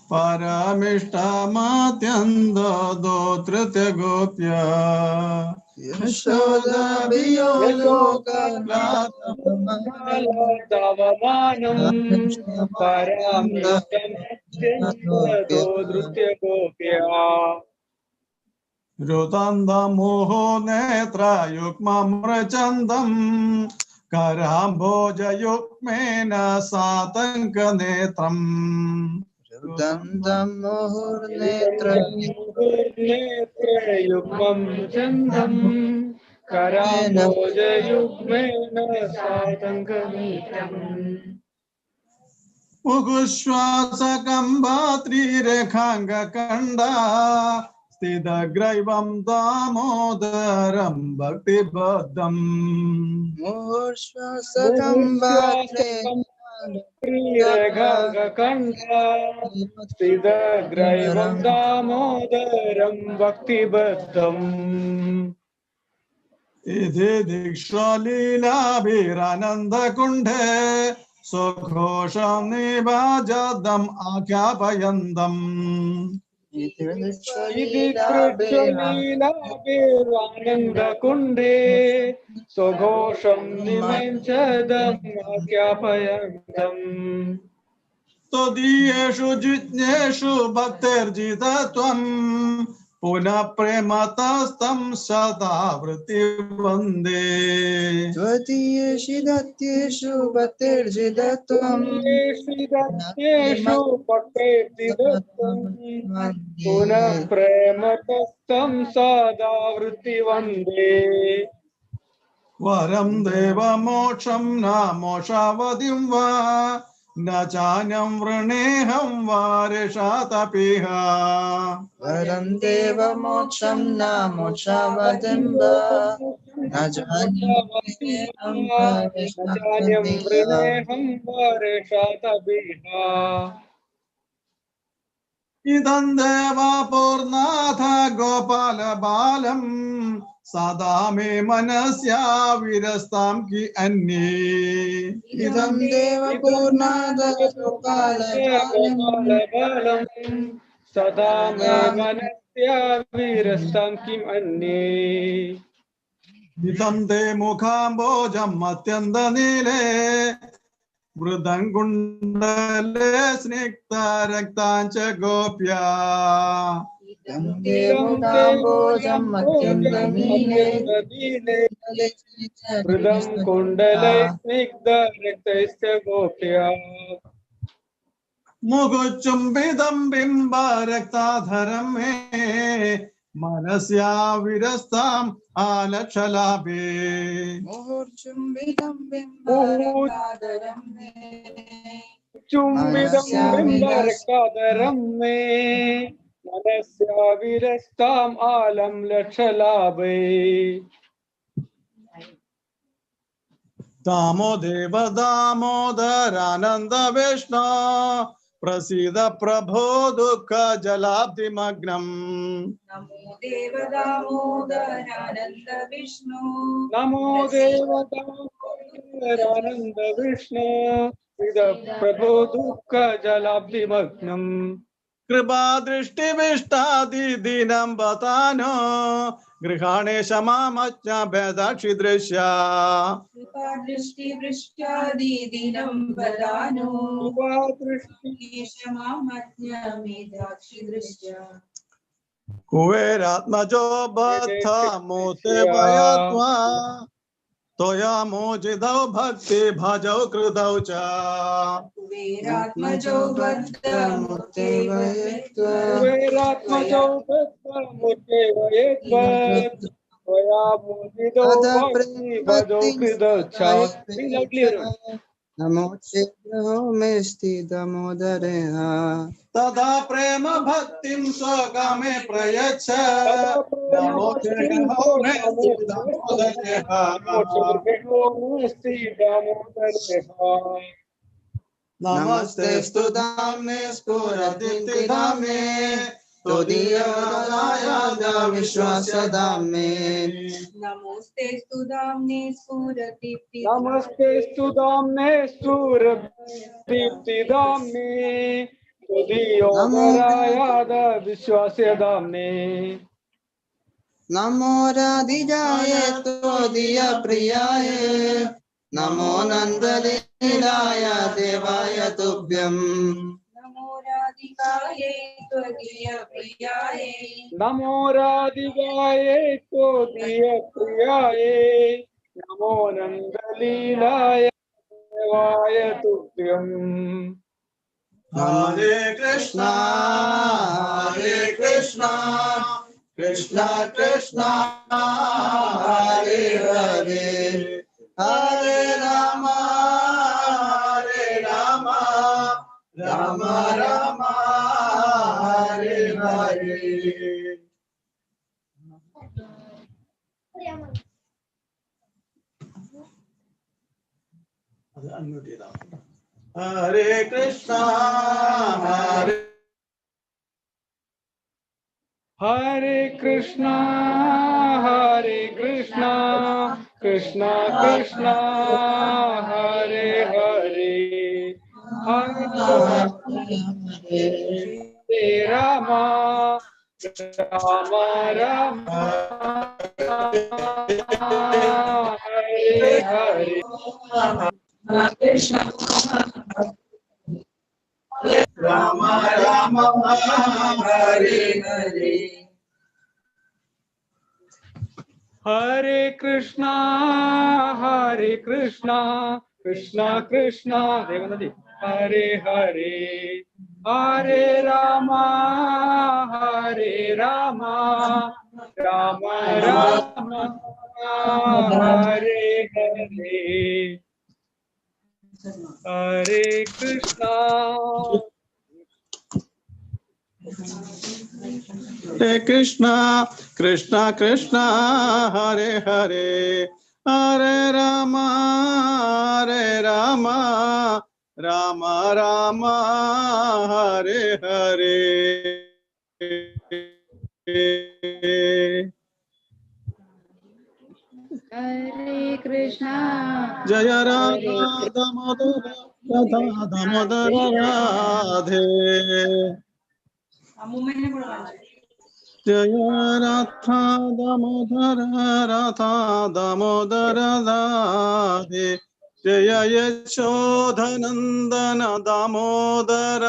Paramishtamatyandodo Tritya Gopya Yashodabiyalokamanam Paramishtamatyandodo Tritya Gopya Rutanda Moho Netra Yukmamrachandam Karamboja Yukmena Satanka Netram Rutandam Mohur Netra Yukmam Chandam Karamboja Yukmena Satanka Netram Mugushwasa Kambatri Rekhanga Kanda Sthidagraivam Damodaram Bhakti Baddam Mushvasakambatre Rekhanga Kanda Sthidagraivam Damodaram Bhakti Baddam Idhi Dikshalila Birananda Kundhe Sukhosham Nibajadam Akyapayandam Idhi Krishna Ananda Kunde Soghosham Nimanchadam Akyapayandam Todiyeshu Jitneshu Bhakterjitatvam Puna Prematastam Sadavriti Vande Tvadiyeshu Datyeshu Bhakterjidatvam Yeshu Bhakterjidatvam Puna Prematastam Sadavriti Vande Varam Deva Moksham Na Moshavadim Va Na Chanyam Vraneham Varishatapiha Varam Deva Moksham Na Mokshavadim Va Na Janyam Varishatapiha Idam Deva Purnatha Gopala Balam Sadame Manasya Virastam Ki Anni Idam Deva Purnada Gopala Balam Sadame Manasya Virastam Kim Anni Idam De Mukhambojam Matyanda Nile Vrudangundale Snikta Raktancha Gopya Idam Deva Kambojam Matyandamine Vrudam Kundale Snikta Raktancha Gopya मुगुचुम्बितं बिम्ब रक्ताधरं मे मनस्या विरस्ताम् आलक्षलाभे मुहुर्चुम्बितं बिम्बारकादरं मे चुम्बितं मनस्या बिम्बरकादरं मे मनस्या विरस्ताम् आलं लक्षलाभे दामोदेव दामोदरानन्द विष्णु प्रसीद प्रभो दुःख जलाब्धिमग्नम् नमो देव दामोदरानन्द विष्णु नमो देव दामोदरानन्द विष्णु प्रभो दुःख जलाब्धिमग्नम् कृपा दृष्टिविष्टादिदिनं बतानो गृहाणे क्षमामज्ञाभेदाक्षि दृश्या कृपा दृष्टिवृष्ट्यादिदिनं वदानो कृपा दृष्टि क्षमामज्ञामेधाक्षि दृष्ट्या कुबेरात्मजो बद्ध मोते वयत्वा त्वया मोचितौ भक्ति भजौ कृतौ च कुबेरात्मजो बद्धमूर्ते वयत्वा कुबेरात्मजो बद्धमूर्ते वयत्वा त्वया मोदितो भक्ति भजो कृतौ च नमो चेद्रो मे स्थितमोदरे तदा प्रेम भक्तिं स्वकामे प्रयच्छ नमो नमस्ते स्तुताम्ने स्फुरदीप्तिधाम्ने त्वदीयवदनायाद विश्वास्यधाम्ने नमोस्ते स्तुदाम्ने स्फुरदीप्ति नमस्ते स्तुताम्ने स्फुरदीप्तिधाम्ने त्वदीयोदरायाद विश्वास्यधाम्ने नमो राधिजाय त्वदीय प्रियाय नमो नन्दलीलाय देवाय तुभ्यम् नमो राधिकाय त्वदीय प्रियाय नमो राधिकाय त्वदीय प्रियाय नमो नन्दलीलाय देवाय तुभ्यम् हरे कृष्णा कृष्णा कृष्णा हरे हरे हरे राम राम राम हरे हरे हरे कृष्णा हरे कृष्णा कृष्णा कृष्णा हरे हरे हरे राम राम राम हरे हरे राम राम हरे हरे हरे कृष्णा कृष्णा कृष्णा देवनदी हरे हरे हरे राम राम राम हरे हरे हरे कृष्णा हरे कृष्णा कृष्णा कृष्णा हरे हरे हरे राम राम राम हरे हरे हरे कृष्णा जय राधा दामोदर राधा दामोदर राधे जय राधा दामोदर राधे जय यशोधनंदन दामोदर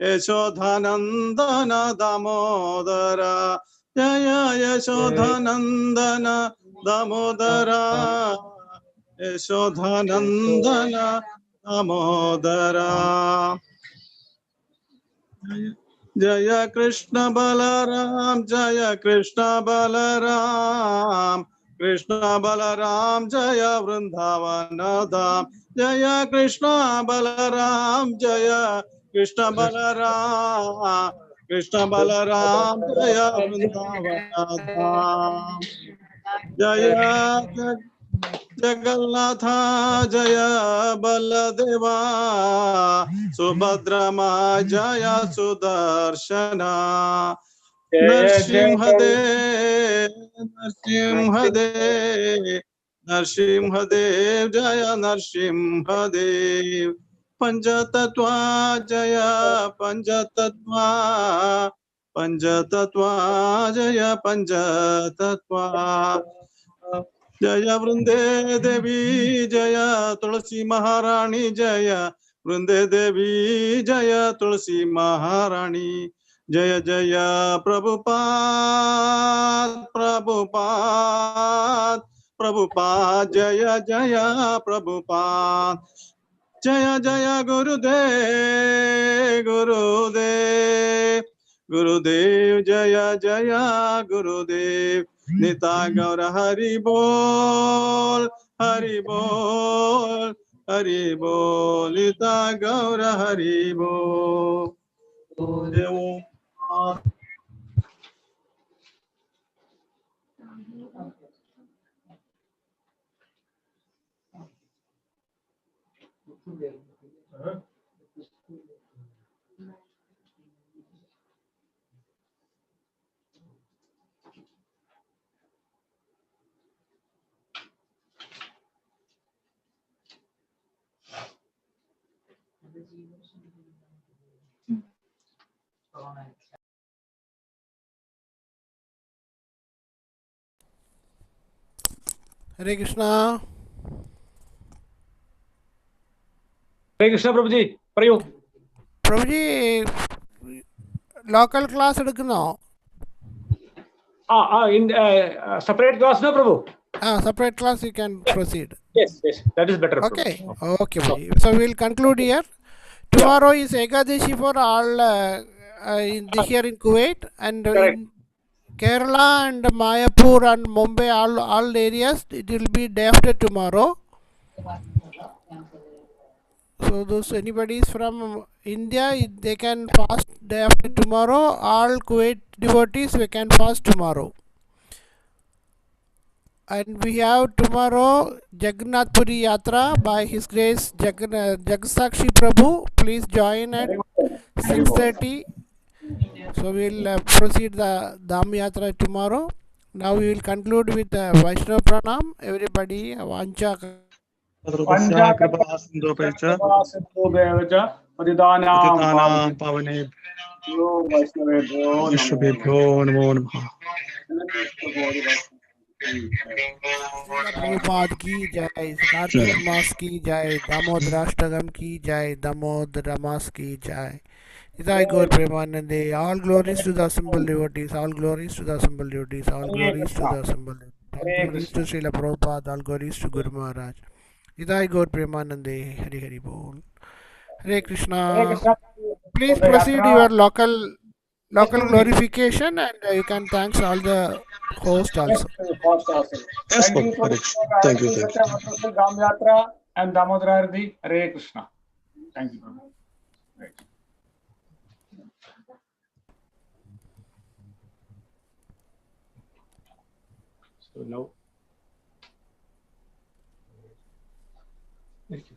यशोधनंदन दामोदर जय यशोधनंदन Damodar यशोधनंदन Damodar Jaya Krishna Balaram, Jaya Krishna Balaram, Krishna Balaram, Jaya Vrindavana Dham, Jaya Krishna Balaram, Jaya Krishna Balaram, Krishna Balaram, Jaya Vrindavana Dham, Jaya Jagannatha, Jaya Baladeva, Subhadrama, Jaya Sudarshana, Narsimhadev, Narsimhadev, Narsimhadev, Jaya Narsimhadev, Panchatatva, Jaya Panchatatva, Panchatatva, Jaya Panchatatva. Jaya Vrunde Devi, Jaya Tulsi Maharani, Jaya Vrunde Devi, Jaya Tulsi Maharani, Jaya Jaya Prabhupada, Prabhupada, Prabhupada, Jaya Jaya Prabhupada, Jaya Jaya Gurudev, Gurudev, Gurudev, Jaya Jaya Gurudev. Nita Gaura Hari Bol, Hari Bol, Hari Bol, Nita Gaura Hari Bol. Hare Krishna. Hare Krishna, Prabhuji. Parayu. Prabhuji, local class എടുക്കുന്നോ? In separate class, no, Prabhu. Separate class, you can proceed. Yes, that is better. Okay, okay, Prabhuji. So we'll conclude here. Tomorrow is Ekadashi for all here in Kuwait and in Kerala and Mayapur and Mumbai, all areas. It will be day after tomorrow. So those anybody is from India, they can fast day after tomorrow. All Kuwait devotees, we can fast tomorrow. And we have tomorrow Jagannath Puri Yatra by His Grace Jagsakshi Prabhu. Please join at 6:30. So we'll proceed the Dham Yatra tomorrow. Now we will conclude with Vaishnava Pranam. Everybody, Vancha Patitanam Pavane Vishwabhyo Namo Namaha. Prabhupada ki jai, Karthik Mas ki jai, Damodarashtakam ki jai, Damodara Mas ki jai. Idai Gaur Premanande, all glories to the assembled devotees, all glories to the assembled devotees, all glories to the assembled devotees. All glories to Srila Prabhupada, all glories to Guru Maharaj. Idai Gaur Premanande, Hari Hari Bol. Hare Krishna. Please proceed your local glorification and you can thanks all the host also. Yes, Thank you for thank you. Dham Yatra and Damodara Arati. Hare Krishna. Thank you, Prabhu. Right. So now, thank you.